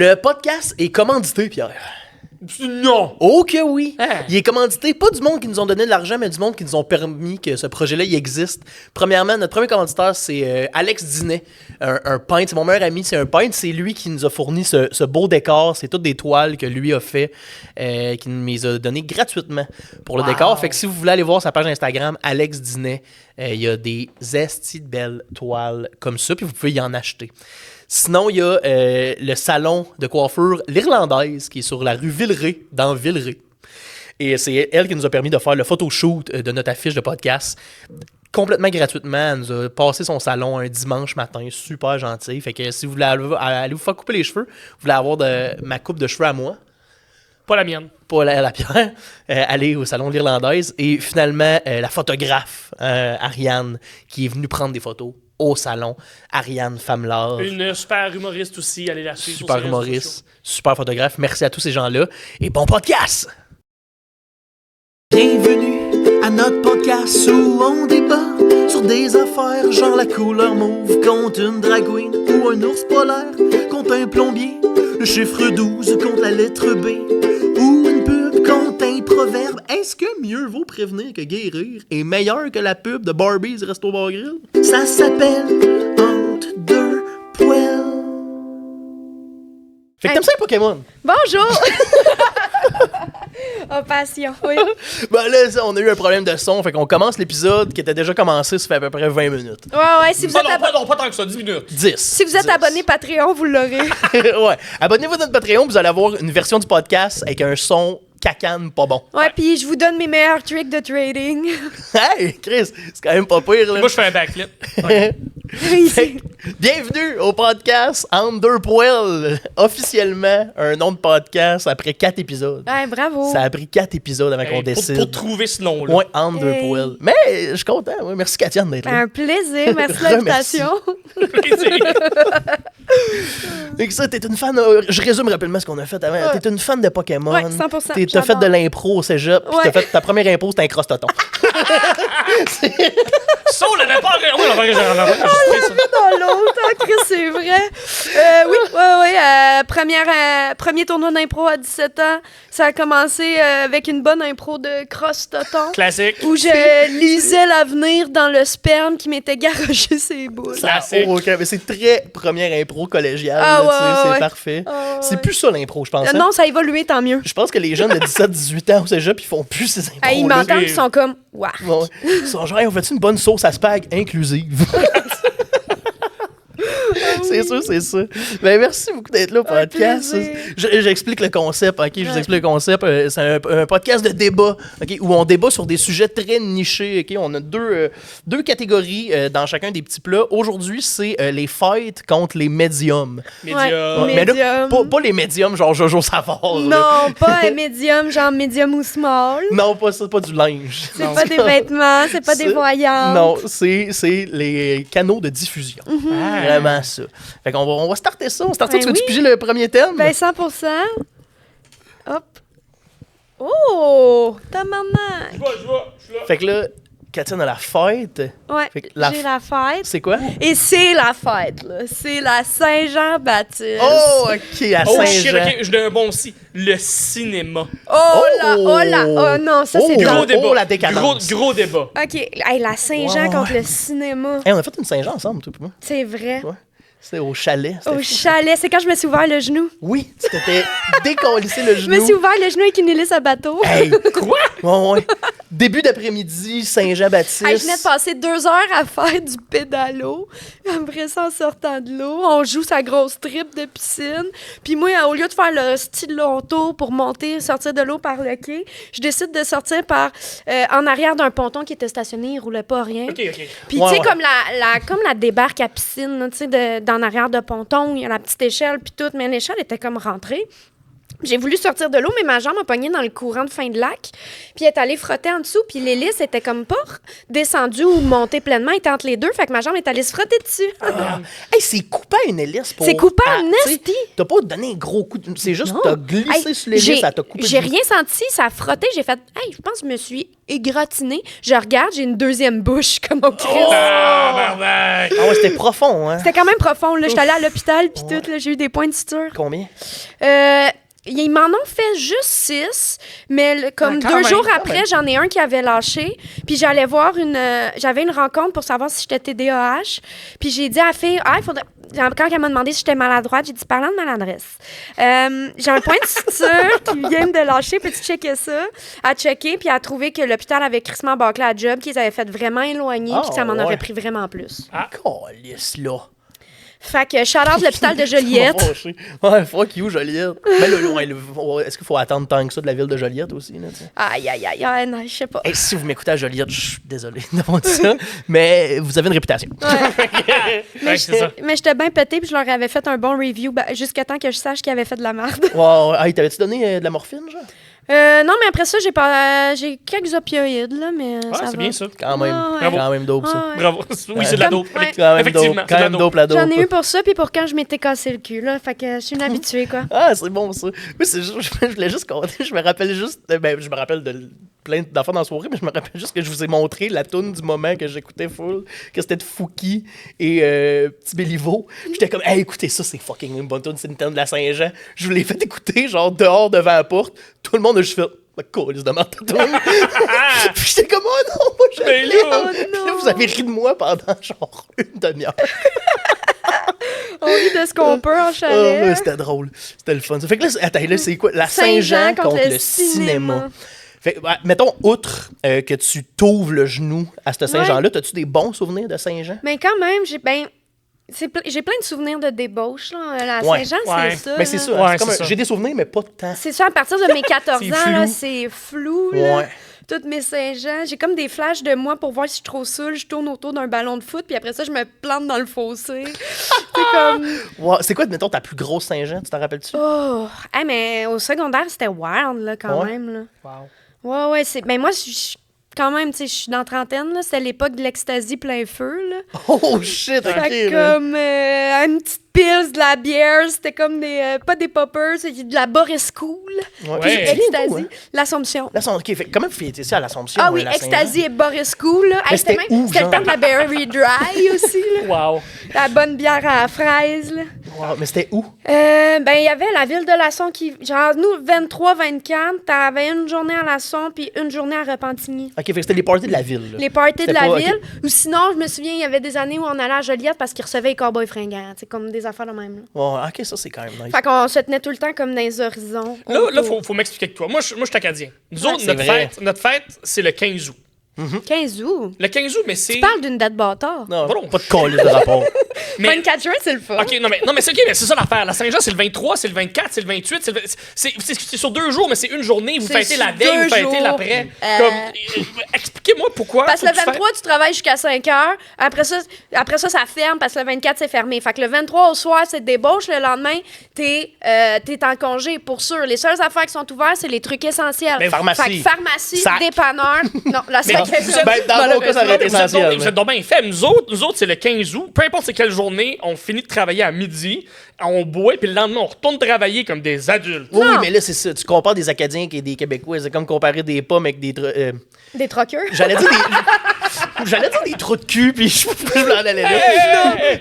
Le podcast est commandité, Pierre. Non! Oh que oui! Hein? Il est commandité, pas du monde qui nous ont donné de l'argent, mais du monde qui nous ont permis que ce projet-là il existe. Premièrement, notre premier commanditaire, c'est Alex Dinet, un peintre. C'est mon meilleur ami, c'est un peintre. C'est lui qui nous a fourni ce beau décor. C'est toutes des toiles que lui a fait, qui nous les a données gratuitement pour le décor. Fait que si vous voulez aller voir sa page Instagram, Alex Dinet, il y a des estis de belles toiles comme ça, puis vous pouvez y en acheter. Sinon, il y a le salon de coiffure L'Irlandaise qui est sur la rue Villeray, dans Villeray. Et c'est elle qui nous a permis de faire le photoshoot de notre affiche de podcast complètement gratuitement. Elle nous a passé son salon un dimanche matin, super gentil. Fait que si vous voulez aller vous faire couper les cheveux, vous voulez avoir ma coupe de cheveux à moi, Pas la mienne. pas la Pierre, aller au salon de l'Irlandaise. Et finalement, la photographe Ariane qui est venue prendre des photos au salon. Ariane Famelard. Une super humoriste aussi, allez la suivre. Super sur ses réseaux humoriste, sociaux. super photographe. Merci à tous ces gens-là. Et bon podcast! Bienvenue à notre podcast où on débat sur des affaires genre la couleur mauve contre une drag queen ou un ours polaire contre un plombier, le chiffre 12 contre la lettre B ou une pub contre un proverbe. Est-ce que mieux vaut prévenir que guérir est meilleur que la pub de Barbie's Resto Bar Grill? Ça s'appelle Entre deux poêles. Fait que t'aimes ça les Pokémon? Bonjour! Oh, passion, oui. Ben là, on a eu un problème de son, fait qu'on commence l'épisode qui était déjà commencé, ça fait à peu près 20 minutes. Ouais, si vous êtes, pas tant que ça, 10 minutes. 10. si vous êtes 10. abonné Patreon, vous l'aurez. Ouais. Abonnez-vous à notre Patreon, vous allez avoir une version du podcast avec un son cacane pas bon. Ouais, puis je vous donne mes meilleurs tricks de trading. Hey, Chris, c'est quand même pas pire, là. Moi, je fais un backflip. Fait que, bienvenue au podcast Entre deux poêles. Officiellement, un nom de podcast après 4 épisodes. Ouais, bravo. Ça a pris 4 épisodes avant qu'on Hey, décide. pour trouver ce nom-là. Ouais, Entre deux Hey. poêles. Mais je suis content, ouais. Merci Katiane d'être là. Un plaisir, merci de l'invitation. Fait que ça, t'es une fan. Je résume rapidement ce qu'on a fait avant. Ouais. T'es une fan de Pokémon. Ouais, 100%, T'as fait j'adore. de l'impro au cégep. Puis Ouais. t'as fait ta première impro, c'était un cross-toton. Ça, on l'avait pas. Oui, on l'avait enregistré, ça. Dans l'autre, hein, Chris, c'est vrai. Oui. Premier tournoi d'impro à 17 ans. Ça a commencé avec une bonne impro de cross-toton. Classique. Où je lisais l'avenir dans le sperme qui m'était garoché ses boules. Classique. Oh, ok, mais c'est très première impro collégiale. Ah, là, tu sais, ouais, c'est ouais. parfait. Ah, C'est ouais. plus ça l'impro, je pense. hein. Non, ça a évolué, tant mieux. Je pense que les jeunes de 17-18 ans au cégep, ils font plus ces impros. Hey, ils m'entendent, ils sont comme, waouh. Ouais. Ils sont genre, hey, on fait une bonne sauce à spag inclusive? C'est sûr, c'est ça. Ben, merci beaucoup d'être là au Un podcast. plaisir. J'explique le concept, OK? Je vous Ouais. explique le concept. C'est un podcast de débat, OK? Où on débat sur des sujets très nichés, OK? On a deux catégories dans chacun des petits plats. Aujourd'hui, c'est les fights contre les médiums. Média. Ouais. Mais là, Médium. pas les médiums genre Jojo Savard. là. Non, pas un médium, genre médium ou small. Non, pas ça, pas du linge. C'est pas des vêtements, c'est pas des Ça- voyantes. Non, c'est les canaux de diffusion. Ah. Vraiment ça. Fait qu'on on va starter ça. On va starter. Ben Tu veux-tu oui. piger le premier thème? Ben 100%. Hop. Oh, tabarnak. Je suis là. Fait que là, Katiane a la fête. Ouais, Fait que la j'ai la fête. C'est quoi? Et c'est la fête, là. C'est la Saint-Jean-Baptiste. Oh, OK, à Oh shit, Saint-Jean. ok, je donne un bon aussi. Le cinéma. Oh là. Oh non, ça c'est Oh. dans... Gros débat. la décadence. Gros débat. OK, hey, la Saint-Jean Ouais. contre le cinéma. Hey, on a fait une Saint-Jean ensemble, toi et moi. C'est vrai. Ouais. C'était au chalet. C'était Au fou. chalet, c'est quand je me suis ouvert le genou. Oui, tu t'étais décollissé le Je genou. me suis ouvert le genou avec une hélice à bateau. Hey, quoi? Ouais, ouais. Début d'après-midi, Saint-Jean-Baptiste. Hey, je venais de passer 2 heures à faire du pédalo. Après ça, en sortant de l'eau, on joue sa grosse trip de piscine. Puis moi, au lieu de faire le style long tour pour monter, sortir de l'eau par le quai, je décide de sortir par en arrière d'un ponton qui était stationné, il roulait pas rien. Ok. Puis Ouais, tu sais, ouais. comme la débarque à piscine, là, tu sais, d'en arrière de ponton, il y a la petite échelle puis tout, mais l'échelle était comme rentrée. J'ai voulu sortir de l'eau, mais ma jambe a pogné dans le courant de fin de lac. Puis elle est allée frotter en dessous, puis l'hélice était comme pas descendue ou montée pleinement, elle était entre les deux. Fait que ma jambe est allée se frotter dessus. Hey, c'est coupant une hélice pour. C'est coupant en tu sais, esti. T'as pas donné un gros coup de. C'est juste Non. t'as glissé Hey, sur l'hélice, ça t'a coupé. J'ai le bout. rien senti, ça a frotté. J'ai fait, hey, je pense que je me suis égratinée. Je regarde, j'ai une deuxième bouche comme au Christ. Tabarnak! Ah ouais, c'était profond, hein? C'était quand même profond. Là. J'étais allée à l'hôpital, puis tout, là, j'ai eu des points de suture. Combien? Ils m'en ont fait juste 6, mais comme quand 2 même, jours quand après, même. j'en ai un qui avait lâché. Puis j'allais voir j'avais une rencontre pour savoir si j'étais TDAH. Puis j'ai dit à la fille, il faudrait... Quand elle m'a demandé si j'étais maladroite, j'ai dit, parlant de maladresse, j'ai un point de suture qui vient de lâcher, peux-tu checker ça? Elle a checké, puis elle a trouvé que l'hôpital avait crissement bâclé à job, qu'ils avaient fait vraiment éloigné, puis que ça m'en ouais. aurait pris vraiment plus. Calice, là. Fait que shout-out l'hôpital de Joliette. Ouais, fuck you, Joliette. Mais là, est-ce qu'il faut attendre tant que ça de la ville de Joliette aussi, là, tu sais? Aïe, aïe, aïe, aïe, non, je sais pas. Hey, si vous m'écoutez à Joliette, je suis désolé d'avoir dit ça, mais vous avez une réputation. Mais c'est ça. j'étais bien pétée, puis je leur avais fait un bon review jusqu'à temps que je sache qu'ils avaient fait de la merde. Wow, hey, t'avais-tu donné de la morphine, genre? Non, mais après ça, j'ai quelques opioïdes, là, mais ça Ah, c'est va. bien ça. Quand même, Ah, ouais. quand même dope, ça. Ah, ouais. Bravo. Oui, c'est de la dope. Ouais. Quand même Effectivement, dope, c'est quand de la même dope, la dope. J'en ai eu pour ça, puis pour quand je m'étais cassé le cul, là. Fait que je suis une habituée, quoi. Ah, c'est bon, ça. Oui, c'est juste, je voulais juste compter. Je me rappelle juste. Ben, je me rappelle de plein d'enfants dans la soirée, mais je me rappelle juste que je vous ai montré la toune du moment que j'écoutais full, que c'était de Fouki et Petit Béliveau. Puis j'étais comme, hey, écoutez ça, c'est fucking une bonne toune, c'est une toune de la Saint-Jean. Je vous l'ai fait écouter, genre dehors, devant la porte. Tout le monde a juste fait, ma colisse de marde, ta toune. Puis j'étais comme, oh non, moi, je Mais l'ai. là, Oh Puis là, non! vous avez ri de moi pendant genre une demi-heure. On rit de ce qu'on peut en Ah, chalet. ouais, c'était drôle. C'était le fun. Ça fait que là, attends, là, c'est quoi? La Saint-Jean contre le cinéma. Fait que, mettons, outre que tu t'ouvres le genou à ce Saint-Jean-là, as-tu des bons souvenirs de Saint-Jean? Mais quand même, j'ai plein de souvenirs de débauche, là. La Ouais. Saint-Jean, Ouais. c'est ça. Mais c'est là. ça. Ouais, c'est comme c'est un- ça. J'ai des souvenirs, mais pas de temps. C'est ça, à partir de mes 14 C'est ans, là, flou. c'est flou, là. Ouais. Toutes mes Saint-Jean. J'ai comme des flashs de moi pour voir si je suis trop saoule. Je tourne autour d'un ballon de foot, puis après ça, je me plante dans le fossé. C'est comme... Ouais. C'est quoi, mettons, ta plus grosse Saint-Jean? Tu t'en rappelles-tu? Oh! Hey, mais au secondaire, c'était wild, là, quand Ouais. même, là. Wow. Ouais, c'est... Ben moi, quand même, tu sais, je suis dans la trentaine, là. C'était l'époque de l'ecstasy plein feu, là. Oh shit, ok. Fait que là. comme une petite pils, de la bière, c'était comme des... pas des poppers, c'est de la Boris Cool. Ouais. Ouais. Puis, Ecstasy. hein? L'Assomption. Ok, fait, comment vous fêtez ça à l'Assomption? Ah oui, la Saint-Jean? Ecstasy et Boris Cool, là. Mais Hey, c'était où, c'était le genre? temps de la Berry Dry aussi, là. Wow. La bonne bière à la fraise, là. Wow, mais c'était où? Ben, il y avait la ville de Lasson qui... Genre, nous, 23-24, t'avais une journée à Lasson puis une journée à Repentigny. Ok, fait que c'était les parties de la ville. Là. Les parties de C'était la pas- ok. ville. Ou sinon, je me souviens, il y avait des années où on allait à Joliette parce qu'ils recevaient les cowboys fringants. C'est comme des affaires de même, là. Ouais, ok, ça c'est quand même nice. Fait qu'on se tenait tout le temps comme dans les horizons. Là, faut m'expliquer avec toi. Moi, je suis acadien. Nous autres, c'est vrai. notre fête, c'est le 15 août. 15 août. Le 15 août, mais c'est... Tu parles d'une date bâtard. Non, Voilà. pas de colis de rapport. Mais- 24 juin, c'est le fun. OK, non, mais c'est OK, mais c'est ça l'affaire. La Saint-Jean, c'est le 23, c'est le 24, c'est le 28. C'est sur 2 jours, mais c'est une journée. Vous C'est fêtez sur la veille, 2 vous fêtez jours. l'après. Expliquez-moi pourquoi. Parce que faut le 23, tu travailles jusqu'à 5 heures. Après ça, ça ferme parce que le 24, c'est fermé. Fait que le 23 au soir, c'est de débauche. Le lendemain, t'es en congé, pour sûr. Les seules affaires qui sont ouvertes, c'est les trucs essentiels. Mais pharmacie. Fait que pharmacie, Sac. dépanneur. Non, la Mais sac vous êtes- Ben, dans mon cas, ça aurait été essentiel. Vous êtes donc bien fait. Nous autres, c'est le 15 août. Peu importe c'est quelle journée, on finit de travailler à midi, on boit, puis le lendemain, on retourne travailler comme des adultes. Oui, Non. mais là, c'est ça. Tu compares des Acadiens et des Québécois. C'est comme comparer des pommes avec des. Des troqueurs. J'allais dire des trous de cul, puis je m'en allais là.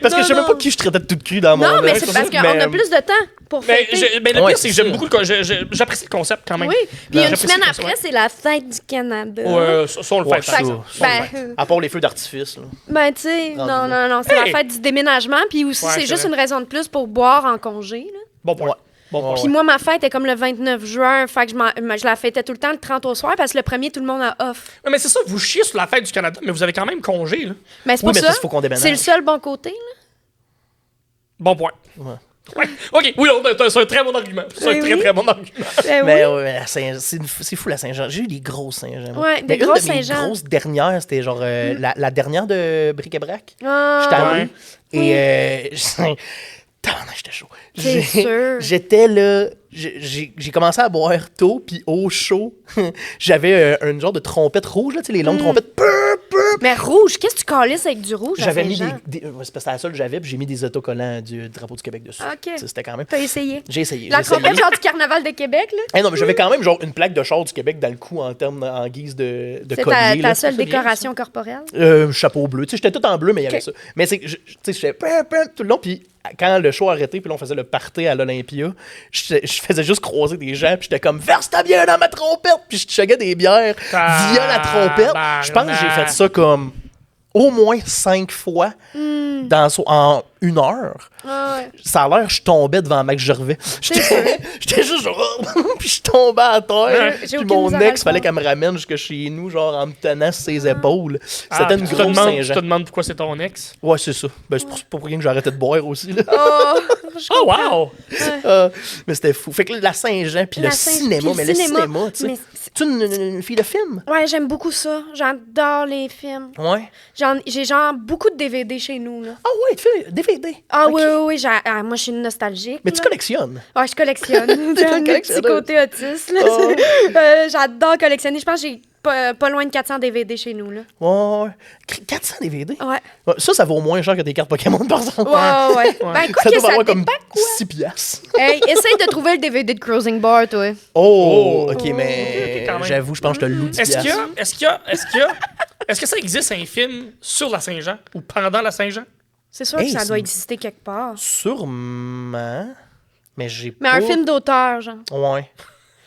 Parce que je sais même pas qui je traitais de tout de cul dans mon. Non, mais c'est parce qu'on a plus de temps pour Mais, fêter. le Ouais, pire, c'est que c'est j'aime ça. beaucoup j'apprécie le concept quand même. Oui. Puis une J'apprécie semaine le concept, après, c'est la fête du Canada. Ouais, ça, on le Ouais, fait. ça, par exemple. ça, Ben, à part les feux d'artifice. là. Ben, tu sais, non, c'est Hey! la fête du déménagement. Puis aussi, Ouais, c'est c'est juste vrai. une raison de plus pour boire en congé. Là. Bon point. Ouais. Bon point. Ouais. Puis moi, ma fête est comme le 29 juin. Fait que je la fêtais tout le temps le 30 au soir parce que le premier, tout le monde a off. Ouais, mais c'est ça, vous chiez sur la fête du Canada, mais vous avez quand même congé, là. Mais c'est Oui, pour mais ça. ça, faut qu'on déménage. C'est le seul bon côté. Là. Bon point. Ouais. Ouais. OK, oui, c'est un très bon argument. C'est un Oui, très, oui. très bon argument. Ben Mais oui. ouais, c'est fou la Saint-Jean. J'ai eu des grosses Saint-Jean. moi. Ouais, des Mais une grosses de mes Saint-Jean. grosses dernières, c'était genre la dernière de Bric-et-Brac. Ah, J'étais allé. Ouais. Et j'étais chaud. C'est sûr. J'étais là j'ai commencé à boire tôt, puis au chaud, j'avais un genre de trompette rouge, là, tu sais, les longues trompettes. Mais rouge, qu'est-ce que tu calisses avec du rouge à J'avais mis Saint-Jean? c'est parce que c'était la seule que j'avais, puis j'ai mis des autocollants du drapeau du Québec dessus. OK. Tu sais, c'était quand même... T'as essayé? J'ai essayé. La j'ai essayé. trompette genre du Carnaval de Québec, là? Eh non, mais j'avais quand même genre une plaque de char du Québec dans le cou en guise de C'est collier. ta là. seule C'est bien, décoration corporelle? Chapeau bleu. Tu sais, j'étais tout en bleu, mais il y avait Ok. ça. Mais c'est que, tu sais, j'étais tout le long, puis quand le show a arrêté, puis là, on faisait le party à l'Olympia, je faisais juste croiser des gens, puis j'étais comme « Verse ta bière dans ma trompette! » Puis je chuguais des bières via la trompette. Je pense que j'ai fait ça comme au moins 5 fois en 1 heure. Ah ouais. Ça a l'air, je tombais devant Max Gervais. J'étais juste genre, puis je tombais à terre. J'ai Puis aucune mon misère à le ex, fallait faire. qu'elle me ramène jusque chez nous, genre en me tenant sur ses épaules. Ah, C'était une tu te grosse demandes- Tu Saint-Jean. te demandes pourquoi c'est ton ex? Ouais, c'est ça. Ben, c'est pour rien que j'ai arrêté de boire aussi. Là. Oh, je Oh, comprends. wow! Mais c'était fou. Fait que là, la Saint-Jean, puis le La Saint- cinéma. puis Mais le le cinéma. cinéma, tu sais. Mais Tu es une fille de film? Ouais, j'aime beaucoup ça. J'adore les films. Ouais. J'ai genre beaucoup de DVD chez nous, là. Ah ouais, tu fais DVD. Ah Ok. oui, oui, oui. Moi, je suis une nostalgique. Mais tu là. collectionnes. Ouais, je collectionne. J'ai un petit collectionneuse. côté autiste, là. Oh. J'adore collectionner. Je pense que j'ai pas loin de 400 DVD chez nous, là. Ouais. 400 DVD. Ouais. Ouais, ça vaut moins cher que tes cartes Pokémon, par exemple. Ouais. Ben, quoi Ça que doit ça valoir dépend, comme quoi. 6 piastres. Hey, essaye de trouver le DVD de Cruising Bar, toi. Oh, ok, Ok, mais quand même. j'avoue, je pense que je te le loue 10 Est-ce qu'il y piastres. a... Est-ce que ça existe un film sur la Saint-Jean ou pendant la Saint-Jean? C'est sûr Hey, que ça c'est- doit exister quelque part. Sûrement. Mais j'ai Mais pas... un film d'auteur, genre. Ouais.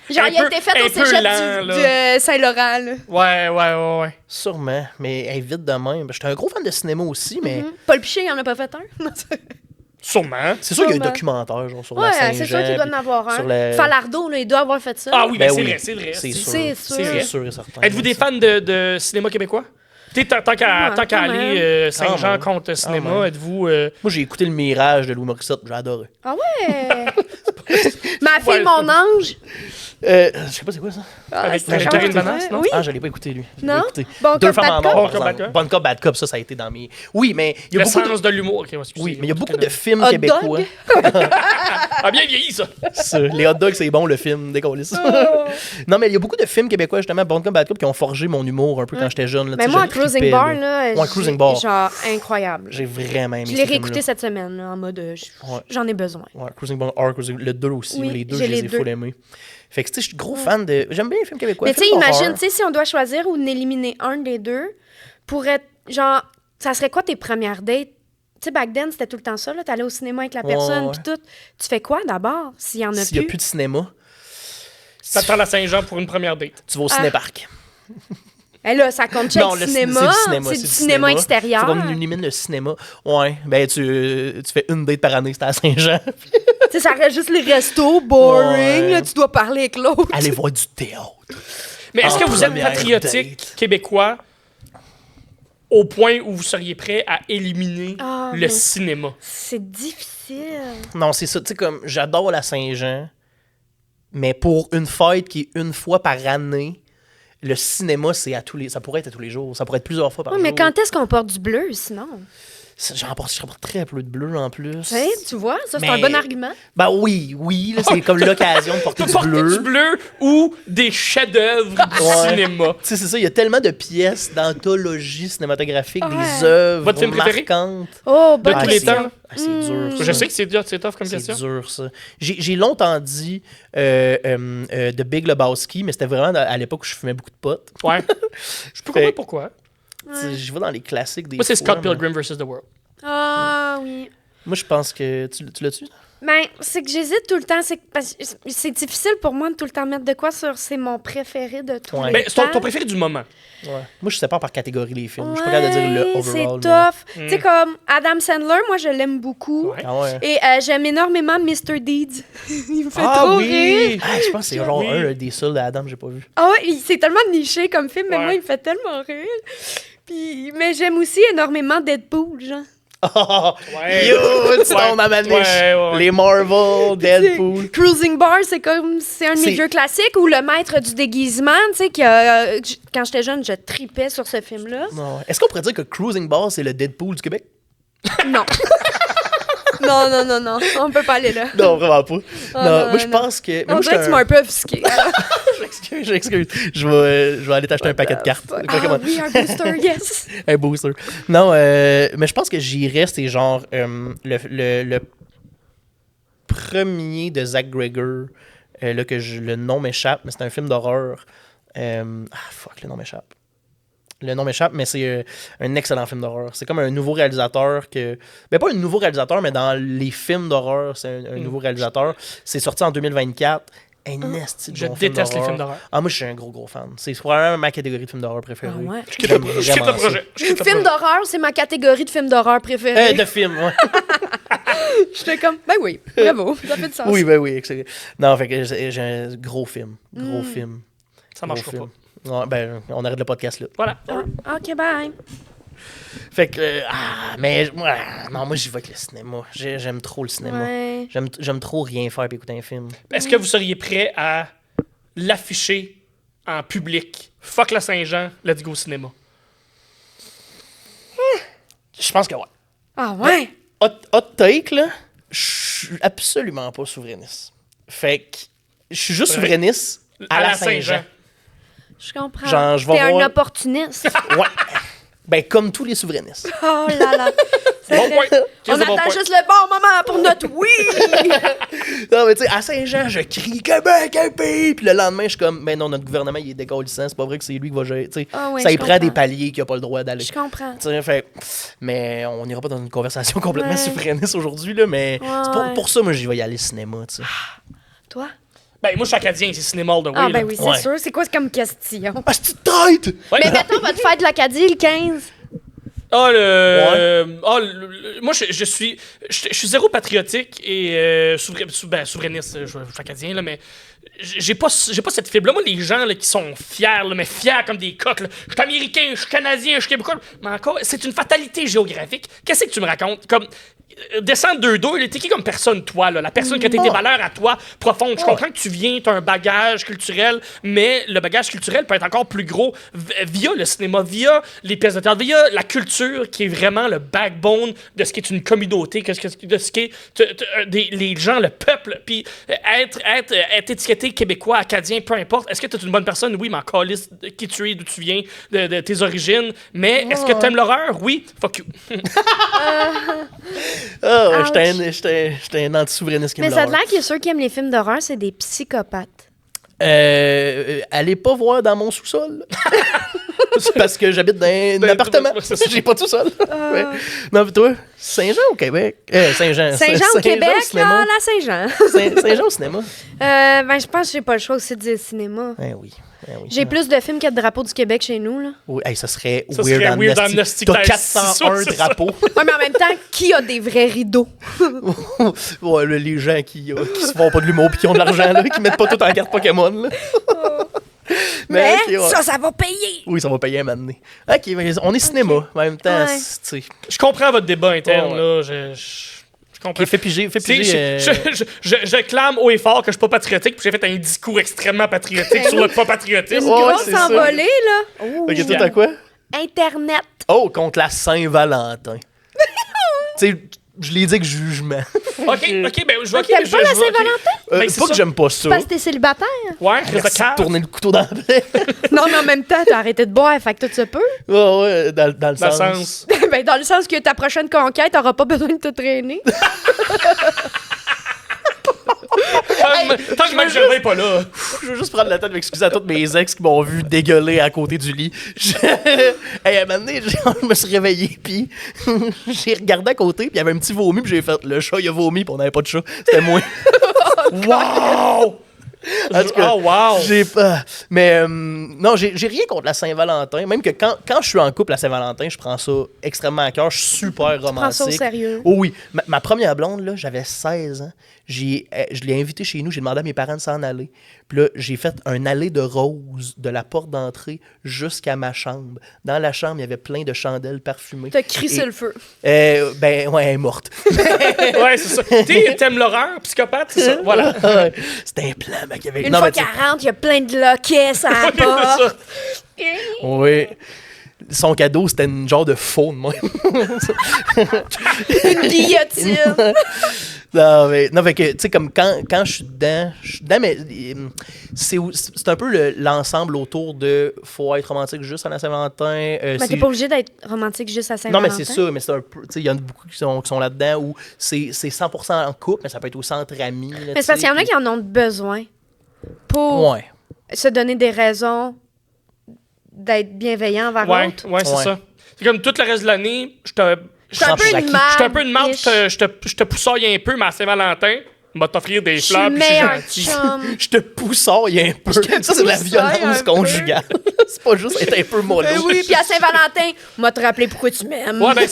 Genre, Un il a peu- été fait un au peu cégep lent, de Saint-Laurent, là. Ouais. Sûrement. Mais hey, vite de même. J'étais un gros fan de cinéma aussi, mais Paul Piché, il en a pas fait un. Sûrement. c'est sûr qu'il y a un Sûrement. documentaire genre, sur la Ouais, Saint-Jean. c'est sûr qu'il doit en puis avoir sur un. la- Falardeau, là, il doit avoir fait ça. Ah oui, Ben ben, oui, c'est vrai. C'est sûr. C'est sûr. C'est sûr et certain. Êtes-vous des fans de cinéma québécois? Tu sais, tant qu'à Ouais, tant qu'à quand aller même. Saint-Jean Quand même. contre cinéma, même. êtes-vous... Moi, j'ai écouté Le Mirage de Louis Morissette. J'ai adoré. Ah ouais! Ma fille, Ouais, mon ange. Je sais pas c'est quoi ça. avec c'est Karine genre- Vanasse, non? Oui. Ah, je l'ai pas écouté, lui. Je l'ai Non? écouté. Bon Deux Cop, femmes Bad en Cop? or, Bon Cop, par Bad exemple. Cop. Bonne Cop, Bad Cop, ça a été dans mes... Oui, mais il y a Le beaucoup de... sens de l'humour. Ok, excusez, Oui, mais il y a beaucoup de Canada. films Hot québécois. dog? Ah, bien vieilli, ça! Ça, les hot dogs, c'est bon, le film, décollé ça. Oh. Non, mais il y a beaucoup de films québécois, justement, Bon Cop, Bad Cop, qui ont forgé mon humour un peu quand j'étais jeune. Là, Mais tu sais, moi, je Cruising tripais, Bar, là. là, Ouais, Cruising Bar. genre incroyable. J'ai vraiment aimé Je ce l'ai film-là. réécouté cette semaine, là, en mode Ouais. j'en ai besoin. Ouais, Cruising Bar, le 2 aussi. Oui, les deux, j'ai je les ai les deux. full aimés. Fait que, tu sais, je suis gros fan de... J'aime bien les films québécois. Mais tu sais, films imagine, d'horreur. tu sais, si on doit choisir ou éliminer un des deux, pour être, genre, ça serait quoi tes premières dates? Tu sais, back then, c'était tout le temps ça, là, t'allais au cinéma avec la Ouais, personne, ouais. puis tout. Tu fais quoi, d'abord, s'il y en a S'il n'y a plus? plus de cinéma, Ça te prend la Saint-Jean pour une première date. tu vas au Ah. cinéparc. Eh là, ça compte Non, le c'est cinéma, du cinéma. c'est du du cinéma extérieur. Faut qu'on élimine le cinéma. Ouais, ben tu fais une date par année, c'était à Saint-Jean. Tu sais, ça reste juste les restos, boring, Ouais. là, tu dois parler avec l'autre. Allez voir du théâtre. Mais est-ce En que vous êtes première patriotique date. québécois au point où vous seriez prêt à éliminer Ah, le mais- cinéma? C'est difficile. Non, c'est ça. Tu sais, comme, j'adore la Saint-Jean, mais pour une fête qui est une fois par année, le cinéma, c'est à tous les... Ça pourrait être à tous les jours. Ça pourrait être plusieurs fois par Oui, jour. mais quand est-ce qu'on porte du bleu, sinon? Je porte très peu de bleu, en plus. Tu sais, tu vois, ça, c'est Mais- un bon argument. Ben oui, là, c'est comme l'occasion de porter du Porter bleu. du bleu ou des chefs-d'œuvre du Ouais. cinéma. Tu sais, c'est ça, il y a tellement de pièces d'anthologie cinématographique, Ouais. des œuvres Votre film préféré? marquantes. Oh, De bonne tous les question. temps. C'est dur, ça. Je sais que c'est dur, c'est tough comme C'est question. dur, ça. J'ai longtemps dit de Big Lebowski, mais c'était vraiment à l'époque où je fumais beaucoup de pot. Ouais. Je peux comprendre pourquoi. Tu sais, je vais dans les classiques des Moi, c'est fois, Scott mais- Pilgrim vs. The World. Ah, oui. Moi, je pense que... Tu l'as-tu? Ben, c'est que j'hésite tout le temps. Parce que c'est difficile pour moi de tout le temps mettre de quoi sur c'est mon préféré de tous Ouais. les Ben, c'est ton temps. préféré du moment. Ouais. Moi, je sépare par catégorie les films. Je suis pas capable de dire le Ouais, overall. c'est mais- tough. Tu sais, comme Adam Sandler, moi, je l'aime beaucoup. Ouais. Ah ouais. Et j'aime énormément Mr. Deeds. Il me fait Ah trop oui! rire. Ah, je pense que c'est genre Oui. un des seuls d'Adam que j'ai pas vu. Ah ouais, c'est tellement niché comme film, mais Ouais. moi, il me fait tellement rire. Puis, mais j'aime aussi énormément Deadpool, genre. Oh, Ouais. yo, tu tombes dans ma niche. Ouais. Les Marvel, Deadpool. Cruising Bar, c'est un de mes C'est- vieux classiques, ou Le Maître du déguisement, tu sais, quand j'étais jeune, je tripais sur ce film-là. Non. Est-ce qu'on pourrait dire que Cruising Bar, c'est le Deadpool du Québec? Non. Non, on peut pas aller là. Non, vraiment pas. non, moi, je non. pense que... On dirait que tu m'as un peu offusqué. J'excuse. Je vais aller t'acheter un paquet de cartes. Oui, un booster, yes. Un booster. Non, mais je pense que j'irais, c'est genre le premier de Zach Gregor, là, le nom m'échappe, mais c'est un film d'horreur. Le nom m'échappe. Le nom m'échappe, mais c'est un excellent film d'horreur. C'est comme un nouveau réalisateur que... Ben, pas un nouveau réalisateur, mais dans les films d'horreur, c'est un nouveau réalisateur. C'est sorti en 2024. Je déteste les films d'horreur. Ah, moi, je suis un gros fan. C'est probablement ma catégorie de films d'horreur préférée. Ah ouais? Je quitte le projet. Film d'horreur, c'est ma catégorie de film d'horreur préférée. De films, ouais. J'étais comme, ben oui, bravo, ça fait du sens. Oui, ben oui, excellent. Non, fait que j'ai un gros film. Gros film. Ça marchera pas. Ouais, ben, on arrête le podcast là. Voilà. OK, bye. Fait que, mais moi j'y vais avec le cinéma. J'aime trop le cinéma. Ouais. J'aime trop rien faire et écouter un film. Est-ce que vous seriez prêt à l'afficher en public? Fuck la Saint-Jean, let's go au cinéma. Je pense que ouais. Ah ouais? Hot take, là, je suis absolument pas souverainiste. Fait que je suis juste souverainiste à la Saint-Jean. Je comprends. Genre, je vais T'es un voir- opportuniste. Ouais. Ben, comme tous les souverainistes. Oh là là. C'est Bon vrai. point. On Bon attend point. juste le bon moment pour notre oui. Non, mais tu sais, à Saint-Jean, je crie Québec, un pays. Puis le lendemain, je suis comme, ben non, notre gouvernement, il est décollissant. C'est pas vrai que c'est lui qui va gérer. Tu sais, Ah ouais, ça je y prend des comprends. paliers qu'il a pas le droit d'aller. Je comprends. Tu sais, fait, mais on n'ira pas dans une conversation complètement Ouais. souverainiste aujourd'hui, là, mais c'est Ouais. pour ça, moi, j'y vais y aller au cinéma, tu sais. Toi? Ben, moi, je suis acadien, c'est cinéma all the way. Ah, là. ben oui, c'est Ouais. sûr. C'est quoi comme question? Ah, c'est une tête! Ouais. Mais mettons votre fête de l'Acadie le 15. Moi, je suis zéro patriotique et souverainiste. Je suis acadien, là, mais j'ai pas cette fibre-là. Moi, les gens là, qui sont fiers, là, mais fiers comme des coqs, là, je suis américain, je suis canadien, je suis québécois, mais encore, c'est une fatalité géographique. Qu'est-ce que tu me racontes? Comme, descendre 2-2, t'es qui comme personne, toi, là? La personne qui a tes valeurs à toi profondes. Je comprends que tu viens, t'as un bagage culturel, mais le bagage culturel peut être encore plus gros via le cinéma, via les pièces de théâtre, via la culture qui est vraiment le backbone de ce qui est une communauté, de ce qui est les gens, le peuple. Puis être étiqueté québécois, acadien, peu importe. Est-ce que t'es une bonne personne? Oui, mais en calisse de qui tu es, d'où tu viens, de tes origines. Mais est-ce que t'aimes l'horreur? Oui. Fuck you. Ah, j'étais un anti-souverainiste qui Mais me ça a l'a. l'air que ceux qui aiment les films d'horreur, c'est des psychopathes. Allez pas voir dans mon sous-sol. C'est parce que j'habite dans un appartement. c'est ça. J'ai pas tout seul. Ouais. Non, mais toi, Saint-Jean au Québec? Saint-Jean. Saint-Jean au Québec, cinéma. là, la Saint-Jean. Saint-Jean au cinéma? Ben, je pense que j'ai pas le choix aussi de dire cinéma. Ben oui. Ben oui. J'ai plus de films que de drapeaux du Québec chez nous, là. Oui, hey, ça serait Ça weird serait en weird en esti. esti T'as que t'aies 401 six, c'est ça. drapeaux. Ouais, mais en même temps, qui a des vrais rideaux? Ouais, là, les gens qui se font pas de l'humour pis qui ont de l'argent, là, qui mettent pas tout en carte Pokémon. Là. Mais ok, ouais. ça va payer! Oui, ça va payer un moment donné. Ok, mais on est cinéma. En même temps, Ouais. tu sais. Je comprends votre débat interne, Ouais. là. Je comprends. Ok, fais piger. Tu sais, je clame haut et fort que je suis pas patriotique, puis j'ai fait un discours extrêmement patriotique sur le pas Une patriotisme. Ouais, grosse c'est ça. envolée, là. Ouh. Ok, toi, t'as quoi? Internet. Oh, contre la Saint-Valentin. Tu sais, je l'ai dit avec jugement. Ok, ben je vais. T'aimes pas la Saint-Valentin? Ben, c'est pas ça. que j'aime pas ça. Parce que t'es célibataire. Ouais, Chris de Merci de cave. tourner le couteau dans la plaie. Non, mais en même temps, t'as arrêté de boire, fait que tout se peut. Ouais, dans le Dans le sens. sens. Ben, dans le sens que ta prochaine conquête, t'auras pas besoin de te traîner. Tant que même Gervais est pas là. Je veux juste prendre le temps de m'excuser à toutes mes ex qui m'ont vu dégueuler à côté du lit. Hey, à un moment donné, je me suis réveillé, puis j'ai regardé à côté, puis il y avait un petit vomi, puis j'ai fait le chat, il a vomi, puis on n'avait pas de chat. C'était moi. Wow! En tout cas, Oh, wow! j'ai pas. Mais non, j'ai rien contre la Saint-Valentin. Même que quand je suis en couple à Saint-Valentin, je prends ça extrêmement à cœur. Je suis super romantique. Prends ça au sérieux. Oh oui. Ma première blonde, là, j'avais 16 ans. Je l'ai invitée chez nous. J'ai demandé à mes parents de s'en aller. Puis là, j'ai fait un allée de roses de la porte d'entrée jusqu'à ma chambre. Dans la chambre, il y avait plein de chandelles parfumées. T'as crissé Et- le feu. Ben, ouais, elle est morte. Ouais, c'est ça. T'aimes l'horreur, psychopathe, c'est ça? Voilà. Ouais. C'était un plan machiavélique. Une Non, fois mais tu sais- 40, il y a plein de loquets à la C'est porte. ça. Oui. son cadeau, c'était une genre de faux de moi. Une guillotine. Non, fait que, tu sais, comme quand je suis dedans, mais c'est un peu l'ensemble autour de faut être romantique juste à la Saint-Valentin. T'es pas obligé d'être romantique juste à non, Saint-Valentin. mais c'est ça, mais c'est un peu, tu sais, il y en a beaucoup qui sont là-dedans où c'est 100% en couple, mais ça peut être aussi entre amis. Là, Mais c'est parce qu'il y en a qui en ont besoin pour Ouais. se donner des raisons d'être bienveillant envers l'autre. Ouais, c'est Ouais. ça. C'est comme tout le reste de l'année, je te Je suis un peu Pour une acquis. marde. je suis un peu une marde, je te poussaille un peu, mais à Saint-Valentin, je vais t'offrir des Je suis fleurs, le puis je suis meilleur gentil. chum. Je te poussaille un peu. Ça, c'est de la poussaille violence un peu. conjugale. C'est pas juste être un peu mollo. Ben oui, puis à Saint-Valentin, m'a te rappeler pourquoi tu m'aimes. Ouais, ouais,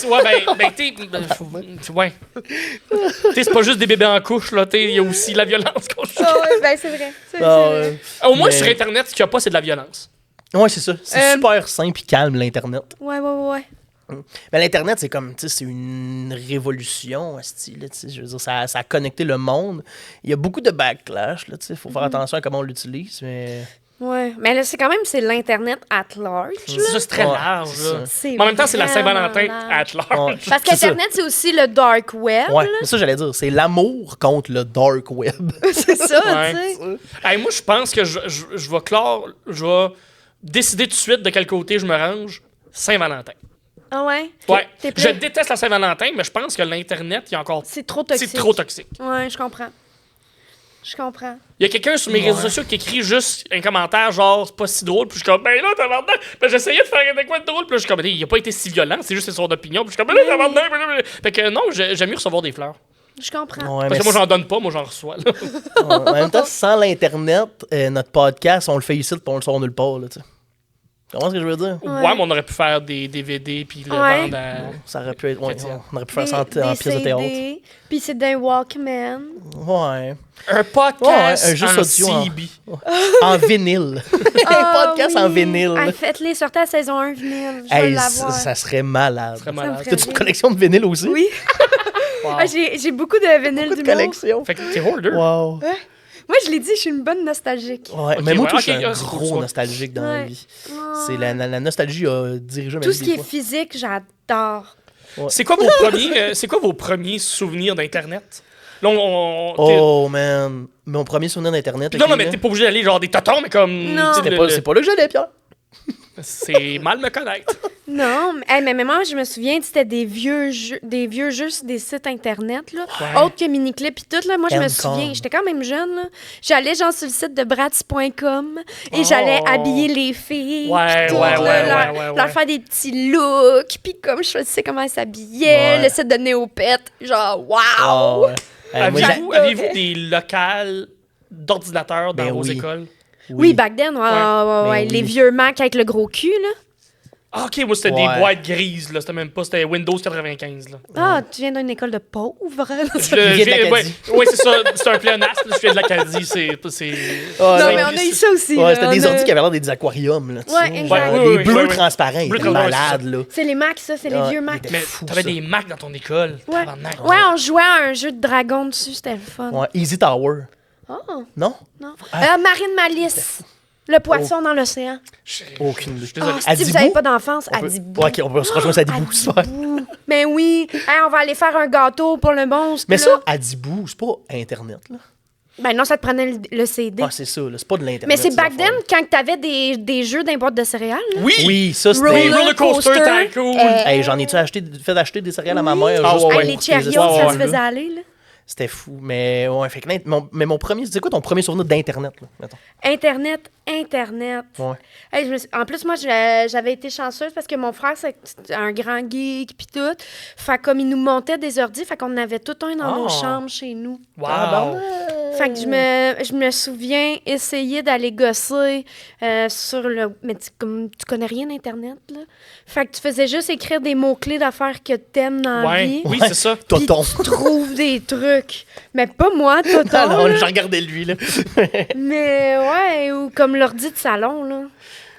t'sais, c'est pas juste des bébés en couche, là, il y a aussi la violence conjugale. Ah ouais, ben c'est vrai. C'est Ah, vrai. ouais. Au moins, Mais- sur Internet, ce qu'il y a pas, c'est de la violence. Ouais, c'est ça. C'est super simple et calme, l'Internet. Ouais. Mais l'Internet, c'est comme, tu sais, c'est une révolution, esti, là, tu sais, je veux dire, ça a connecté le monde. Il y a beaucoup de backlash, là, tu sais, faut faire attention à comment on l'utilise, mais... Ouais. Mais là, c'est quand même, c'est l'Internet at large. là. Ça, c'est très Ouais, large, c'est là. ça. C'est Mais en même temps, c'est la vraiment Saint-Valentin large. at large. Ouais. Parce C'est ça. qu'Internet, c'est aussi le dark web. Ouais, mais ça, j'allais dire, c'est l'amour contre le dark web. C'est ça, Ouais. tu sais. Hey, moi, je pense que je vais décider tout de suite de quel côté je me range. Saint-Valentin. Ah ouais? Ouais. T'es Je plus- déteste la Saint-Valentin, mais je pense que l'Internet, il y a encore. C'est trop toxique. C'est trop toxique. Ouais, je comprends. Je comprends. Il y a quelqu'un sur mes réseaux sociaux qui écrit juste un commentaire genre c'est pas si drôle, puis je suis comme ben là tabarnak, ben j'essayais de faire de quoi de drôle, puis là, je suis comme il a pas été si violent, c'est juste son opinion, puis je suis comme ben là tabarnak, ben là. Fait que non, j'aime mieux recevoir des fleurs. Je comprends. Ouais, Parce que moi j'en donne pas, moi j'en reçois. Là. en même temps, sans l'Internet, notre podcast, on le fait ici, puis on le sort nulle part, là, tu sais. Tu comprends ce que je veux dire? Ouais, mais on aurait pu faire des DVD puis le Ouais. vendre à. Ça aurait pu être... Ouais, Chrétien. on aurait pu faire ça en pièce de théâtre. Puis c'est d'un Walkman. Ouais. Un podcast Ouais, un juste en audio en- CB. En vinyle. Un podcast en vinyle. Ah, faites-les, sortez la saison 1 vinyle. Je veux Hey, l'avoir. ça serait malade. serait malade. ferait T'as-tu une rire. collection de vinyle aussi? Oui. Wow. Ah, j'ai beaucoup de vinyles Beaucoup de d'humour. collections. Fait que t'es hoarder. Wow. Moi, je l'ai dit, je suis une bonne nostalgique. Ouais, Ok, mais moi, ouais, tout, je suis ok, un c'est cool, gros ça. nostalgique dans la Ouais. vie. C'est la nostalgie a dirigé ma Tout vie ce des qui est fois. physique, j'adore. C'est quoi vos premiers souvenirs d'Internet? Là, Oh, man. Mon premier souvenir d'Internet. non, ok, non, mais là. t'es pas obligé d'aller genre des totons, mais comme. Non. tu sais, C'est pas là que j'allais, Pierre. c'est mal me connaître. Non, mais moi, je me souviens, c'était des vieux jeux sur des sites Internet, là. Ouais. Autres que Miniclip et tout, là. Moi, je me Encom. souviens, j'étais quand même jeune, là. J'allais, genre, sur le site de Bratz.com et j'allais habiller les filles. Ouais, puis tout, ouais, là, ouais, leur, ouais, ouais, leur ouais. faire des petits looks, puis comme je choisissais comment elles s'habillaient, Ouais. le site de Néopète, genre, waouh! Ah, ouais. Moi, Aviez-vous des locales d'ordinateurs dans Ben vos oui. écoles? Oui, back then, ouais, Ben ouais, les oui. vieux Mac avec le gros cul, là. Ah, ok, moi c'était Ouais. des boîtes grises, là. C'était même pas, c'était Windows 95, là. Ah, tu viens d'une école de pauvres? Il vient de l'Acadie. Ouais, c'est ça, c'est un pléonasme, je viens de l'Acadie, c'est. Non, Ouais, mais on a eu ça aussi. Ouais, là. c'était On des a- ordi qui avaient l'air des aquariums, là. tu Ouais, sais, exact. genre, Ouais, des ouais, bleus ouais, ouais. transparents, Bleu ils étaient transparent, malades, là. C'est les Macs, ça, c'est les Ouais, vieux Macs. mais- Mais fou, t'avais ça. des Macs dans ton école. Ouais. Tabarnak. Ouais, on jouait à un jeu de dragon dessus, c'était le fun. Ouais, Easy Tower. Oh, Non? non. Ah. Marine Malice. Le poisson dans l'océan. Aucune idée. Je suis désolé. Ah, si vous Adibou? n'avez pas d'enfance, On peut- Adibou. Ouais, ok, on peut se rejoindre à Adibou, super. Adibou. Mais oui. Hey, on va aller faire un gâteau pour le monstre. Mais là. ça, Adibou, c'est pas Internet, là. Ben non, ça te prenait le CD. Ah, c'est ça, là. C'est pas de l'Internet. Mais c'est ces back then, affaires-là. quand t'avais des jeux dans les boîtes de céréales. là. Oui! Oui, ça, Les c'était. Roller roller coaster coaster. tycoon. Hey, j'en ai-tu fait acheter des céréales à ma mère? Ah, juste ouais, pour Hey, les ces Cheerios, esprits-là. ça ouais, se ouais. faisait aller, là. C'était fou. Mais ouais, fait que mais mon premier, c'est quoi ton premier souvenir d'Internet, là, mettons? Internet. Ouais. Hey, en plus, moi, j'avais été chanceuse parce que mon frère, c'est un grand geek pis tout. Fait comme il nous montait des ordis, fait qu'on en avait tout un dans Oh. nos chambres chez nous. Wow! Fait que je me souviens essayer d'aller gosser sur le... Mais comme tu connais rien d'Internet, là. Fait que tu faisais juste écrire des mots-clés d'affaires que t'aimes dans la Ouais, vie. oui, Ouais. c'est ça. Puis Toton. tu trouves des trucs. Mais pas moi, Toton. Ah non, là. j'ai regardé lui, là. Mais ouais, ou comme l'ordi de salon, là.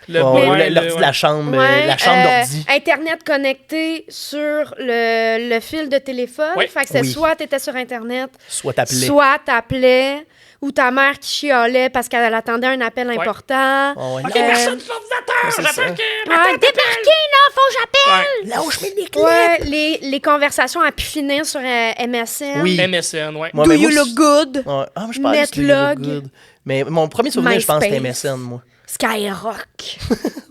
Le Ouais, ouais, l'ordi de la chambre, Ouais, la chambre d'ordi. Internet connecté sur le fil de téléphone. Ouais. Fait que c'est Oui. soit t'étais sur Internet, Soit t'appelais. soit t'appelais, ou ta mère qui chialait parce qu'elle attendait un appel important. Oh, ouais. OK, personne sur l'ordinateur! c'est J'attends ça. que... Débarquez, là, faut que j'appelle! Ouais. Là où je mets les clips. Ouais, les conversations à pu finir sur MSN. Oui. MSN, ouais. Moi, Do mais you moi, look good? Ouais. Ah, moi, je parlais de Netlog. Look Good. Mais mon premier souvenir, je pense, c'était MySpace. MSN, moi. Skyrock.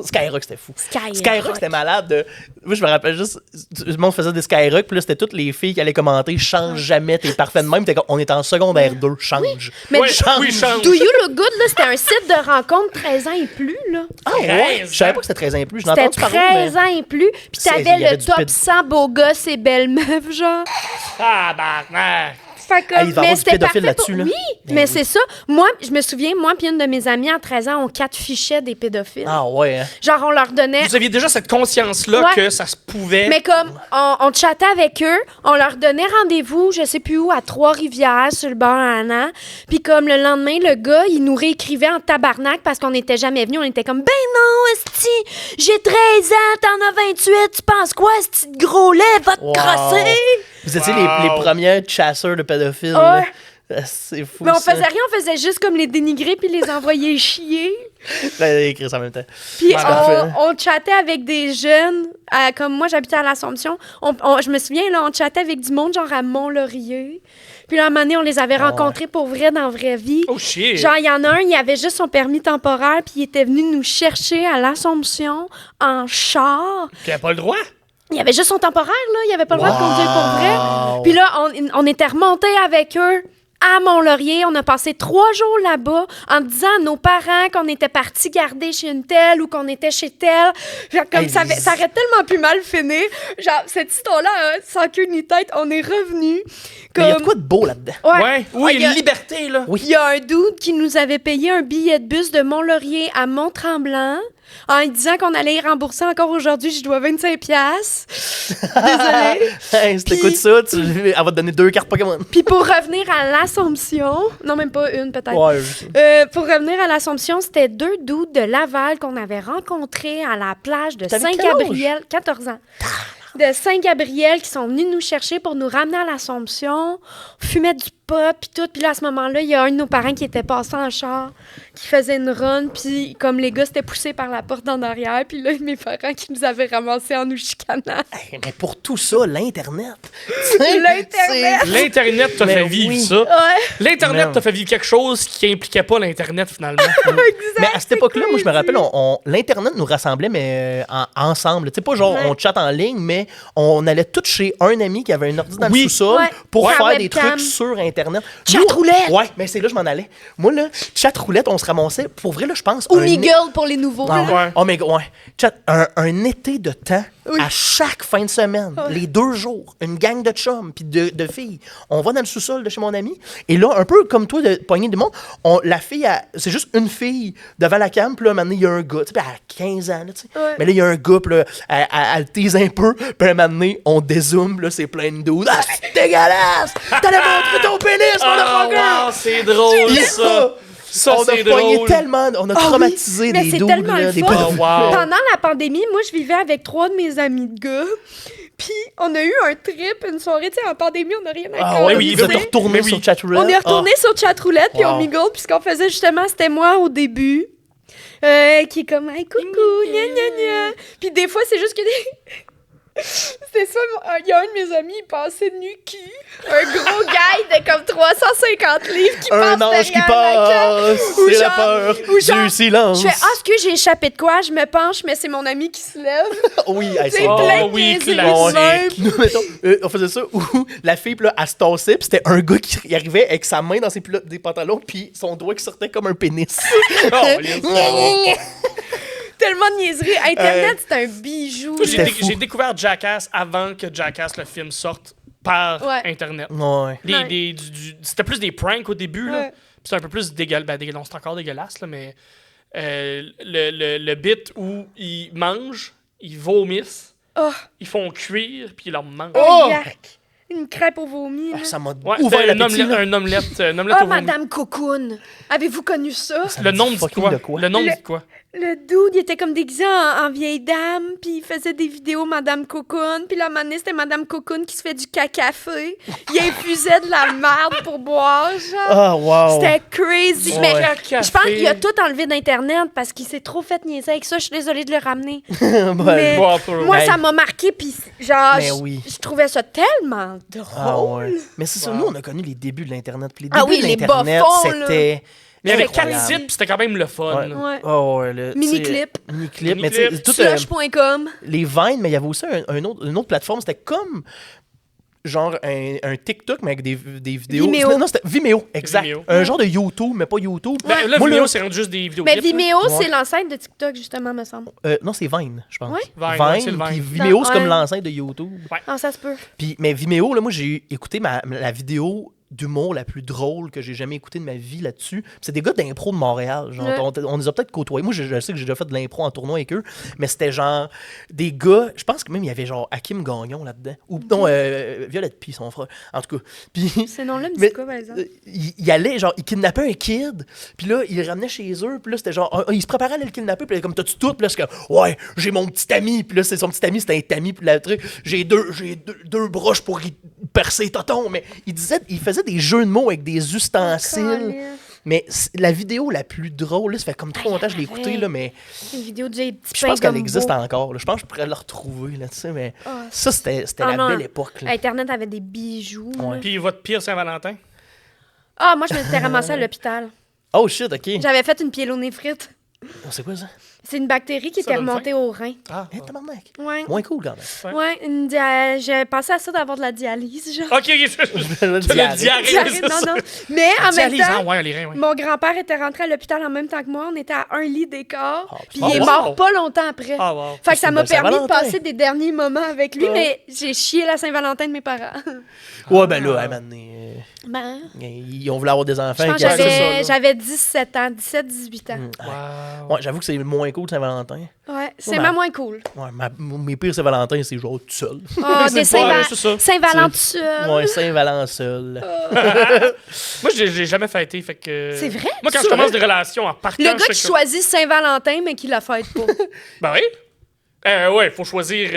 Skyrock, c'était fou. Skyrock. Skyrock, c'était malade. Moi, je me rappelle juste, le monde faisait des Skyrock, puis là, c'était toutes les filles qui allaient commenter « Change jamais, t'es parfait de même ». On était en secondaire 2, change. Mais Ouais, change. oui, change. Do You Look Good, là, c'était un site de rencontre 13 ans et plus, là. Ah ouais? 13 Je savais pas que c'était 13 ans et plus. Je l'ai C'était entendu parler, 13 ans et plus. Puis C'est- il y t'avais avait le du top ped- 100 beaux gosses et belles meufs, genre. Tabarnak! Fait que, Ah, il va y avoir du c'était pédophile parfait là-dessus, là. Oui, Ben mais oui. c'est ça. Moi, je me souviens, moi puis une de mes amies à 13 ans, on 4 fichait des pédophiles. Ah ouais, hein? Genre, on leur donnait... Vous aviez déjà cette conscience-là Ouais. que ça se pouvait. Mais comme, on chattait avec eux, on leur donnait rendez-vous, je sais plus où, à Trois-Rivières, sur le bord Anna. Puis comme le lendemain, le gars, il nous réécrivait en tabarnak parce qu'on n'était jamais venus. On était comme, ben non, esti, j'ai 13 ans, t'en as 28, tu penses quoi, esti de gros lait, va te Wow. crosser? Vous étiez Wow. les premiers chasseurs de pédophiles. Ouais. là. Ah, c'est fou. Mais on ça. faisait rien, on faisait juste comme les dénigrer puis les envoyer chier. Ben, écrire ça en même temps. Puis Parfait. on chattait avec des jeunes, comme moi j'habitais à l'Assomption. Je me souviens, là, on chattait avec du monde genre à Mont-Laurier. Puis là, à un moment donné, on les avait rencontrés pour vrai dans la vraie vie. Oh shit! Genre, il y en a un, il avait juste son permis temporaire, puis il était venu nous chercher à l'Assomption en char. Tu n'avais pas le droit? Il avait juste son temporaire, là. Il avait pas le droit de conduire pour vrai. Wow. Puis là, on était remontés avec eux à Mont-Laurier. On a passé 3 jours là-bas en disant à nos parents qu'on était partis garder chez une telle ou qu'on était chez telle. Genre, comme Hey, ça aurait tellement pu mal finir. Genre, cette histoire-là, hein, sans queue ni tête, on est revenus. Mais il y a de Comme... quoi de beau là-dedans? Ouais. Oui, il y a- une liberté, là. Il y a un dude qui nous avait payé un billet de bus de Mont-Laurier à Mont-Tremblant en disant qu'on allait y rembourser encore aujourd'hui. Je dois 25$. Désolée. Hey, si t'écoutes ça, elle va te donner 2 cartes Pokémon. Puis pour revenir à l'Assomption, non, même pas une, peut-être. Ouais, Pour revenir à l'Assomption, c'était 2 dudes de Laval qu'on avait rencontrés à la plage de T'avais quel Saint-Gabriel, 14 ans. De Saint-Gabriel qui sont venus nous chercher pour nous ramener à l'Assomption. On fumait du pot, puis tout. Puis là, à ce moment-là, il y a un de nos parents qui était passé en char, qui faisait une run, puis comme les gars s'étaient poussés par la porte en arrière, puis là, mes parents qui nous avaient ramassés en nous chicanant. Hey, mais pour tout ça, l'Internet. L'Internet. L'Internet t'a Mais fait vivre oui. ça. Ouais, L'Internet Man. t'a fait vivre quelque chose qui impliquait pas l'Internet, finalement. Mais à cette époque-là, moi, je me rappelle, l'Internet nous rassemblait, mais ensemble. Tu sais, pas genre Ouais. on chatte en ligne, mais on allait tous chez un ami qui avait un ordi dans Oui. le sous-sol Ouais. pour Ouais. faire Par des webcam. trucs sur Internet. Chatroulette. Ouais, mais c'est là que je m'en allais. Moi, là, chatroulette, on se ramassait, pour vrai, là, je pense. Ou un Meagle pour les nouveaux. Ah, là. Ouais. Oh, mais ouais. Un été de temps Oui. à chaque fin de semaine, les 2 jours, une gang de chums puis de filles. On va dans le sous-sol de chez mon ami. Et là, un peu comme toi, de poignée du monde, la fille, c'est juste une fille devant la cam. Puis là, maintenant, il y a un gars. Tu sais, puis elle a 15 ans, là, tu sais. Ouais. Mais là, il y a un gars, puis là, elle tease un peu. Puis à un moment donné, on dézoome, là, c'est plein de dudes. Ah, c'est dégueulasse! T'allais montrer ton pénis, Ah, motherfucker! wow, c'est drôle, Yeah! ça. Ça, On a c'est pogné drôle. tellement, on a Ah oui, traumatisé mais des c'est dudes, tellement là, le des fun. pédophiles. wow. Pendant la pandémie, moi, je vivais avec 3 de mes amis de gars. Puis, on a eu un trip, une soirée, tu sais, en pandémie, on n'a rien à Ah faire. ouais, oui, vous êtes oui. retourné Mais oui. sur Chatroulette. On est retourné sur Chatroulette, puis Wow. on mingle, puis ce qu'on faisait justement, c'était moi au début. Qui est comme, hey, coucou, gna gna gna. Puis des fois, c'est juste que c'est ça, il y a un de mes amis, il passait nu-cul. Un gros gars de comme 350 livres qui passe Un ange qui derrière la cam. passe, Ou c'est la genre- peur ou genre, du silence. Je fais, est-ce que j'ai échappé de quoi? Je me penche, mais c'est mon ami qui se lève. Oui, hey, C'est c'est Oh, plein de oui, niaiseries classique. simples. Nous, mettons, on faisait ça où la fille, puis là, elle se tassait, puis c'était un gars qui arrivait avec sa main dans ses des pantalons, puis son doigt qui sortait comme un pénis. Oh, Tellement de niaiseries. Internet, c'est un bijou. Moi, C'était fou. j'ai découvert Jackass avant que Jackass, le film, sorte par Ouais. Internet. Ouais. Ouais. C'était plus des pranks au début, là. Ouais. Puis c'était un peu plus dégueulasse. Ben, non, c'est encore dégueulasse, là, mais le bit où ils mangent, ils vomissent, Oh, ils font cuire, puis ils leur mangent. Oh! yuck. Une crêpe au vomi. Ah, là. ça m'a Ouais, ouvert c'était l'appétit. là. un omelette Ah, au vomi. Madame Cocoon. Avez-vous connu ça? Ça Le me nom dit dit fucking quoi? de quoi? Le nom Le- dit quoi? Le dude, il était comme déguisé en vieille dame, puis il faisait des vidéos Madame Cocoon, puis la manée, c'était Madame Cocoon qui se fait du café. Il infusait de la merde pour boire, genre. Ah, wow. C'était crazy. Ouais. Mais Café. je pense qu'il a tout enlevé d'Internet parce qu'il s'est trop fait niaiser avec ça. Je suis désolée de le ramener. Ouais. Mais Bon, pour- moi, Hey. ça m'a marqué, puis genre, Mais oui. je trouvais ça tellement Ah, drôle. ouais. Mais c'est ça, Wow. nous, on a connu les débuts de l'Internet. Puis les Ah débuts oui, de les l'Internet, bas-fonds, là. c'était... Mais il y avait incroyable. 4 sites, puis c'était quand même le fun. Ouais. là. Ouais. Oh, ouais, là, Mini-clip. tu sais, Mini-clip. Mais tu sais, Mini-clip. tout, Slush.com. les Vines, mais il y avait aussi une autre plateforme. C'était comme genre un TikTok, mais avec des vidéos. Vimeo. Non, c'était Vimeo, exact. Vimeo. Un genre de YouTube, mais pas YouTube. Ben, là, Moi, Vimeo, là- c'est rendu juste des vidéos. Mais Vimeo, Ouais. c'est l'ancêtre de TikTok, justement, me semble. Non, c'est Vine, je pense. Ouais? Vine, ouais, c'est le puis Vine. Vimeo, c'est comme Ouais. l'ancêtre de YouTube. Ah, ça se peut. Puis, mais Vimeo, là, moi, j'ai écouté la vidéo d'humour la plus drôle que j'ai jamais écoutée de ma vie là-dessus. Puis c'est des gars d'impro de Montréal. Genre, Ouais. on les a peut-être côtoyés. Moi, je sais que j'ai déjà fait de l'impro en tournoi avec eux, mais c'était genre des gars. Je pense que même il y avait genre Hakim Gagnon là-dedans. Ou non, Violette Pie, son frère. En tout cas. Puis. Ce nom-là me Mais, dit quoi, par exemple? il allait, genre, il kidnappait un kid, puis là, il le ramenait chez eux, puis là, c'était genre, il se préparait à aller le kidnapper, puis là, comme, t'as-tu tout? Puis là, c'est comme, ouais, j'ai mon petit ami, puis là, c'est son petit ami, c'était un Tammy, puis là, le truc, j'ai deux broches pour y percer tonton, mais il faisait des jeux de mots avec des ustensiles, Caliste. mais la vidéo la plus drôle, là, ça fait comme trop longtemps que je l'ai écoutée, là, mais Une vidéo de Jay Petit je pense qu'elle Gumbo. existe encore, là. Je pense que je pourrais la retrouver, là, tu sais, mais Ah. ça, c'était Ah la non. belle époque, là. Internet avait des bijoux. Ouais. là. Puis votre pire Saint-Valentin? Ah, moi, je m'étais ramassée à l'hôpital. Oh shit, ok. J'avais fait une pyélonéphrite. C'est quoi ça? C'est une bactérie qui Ça était donne remontée au rein. Ah, Eh, tabarnak. Ouais. Moins cool, quand même. Ouais, j'ai pensé à ça d'avoir de la dialyse, genre. Ok, le Diarrhée. diarrhée. c'est non, ça. non. Mais en même Dialyse, hein, temps, ouais, les reins, ouais. mon grand-père était rentré à l'hôpital en même temps que moi. On était à un lit d'écart. Ah, Puis oh, il est wow. mort pas longtemps après. Ah, wow. Fait que C'est ça une m'a belle permis de Saint-Valentin. passer des derniers moments avec lui, Ouais. mais j'ai chié la Saint-Valentin de mes parents. Ouais, ben là, hey, man, Ben, ils ont voulu avoir des enfants. je pense que qui- c'est ça, là. j'avais 17 ans, 17-18 ans. Wow. Ouais, j'avoue que c'est moins cool Saint-Valentin. Ouais, c'est Ouais, même moins cool. Ouais, mes pires Saint-Valentin, c'est genre tout seul. Oh, des C'est pas- c'est ça. Saint-Valentin seul. Ouais, Saint-Valentin seul. Moi, j'ai jamais fêté, fait que... C'est vrai? Moi, quand C'est je commence vrai? des relations en partant... Le gars je qui fais choisit Saint-Valentin, mais qui la fête pas. Ben oui. Ouais, faut choisir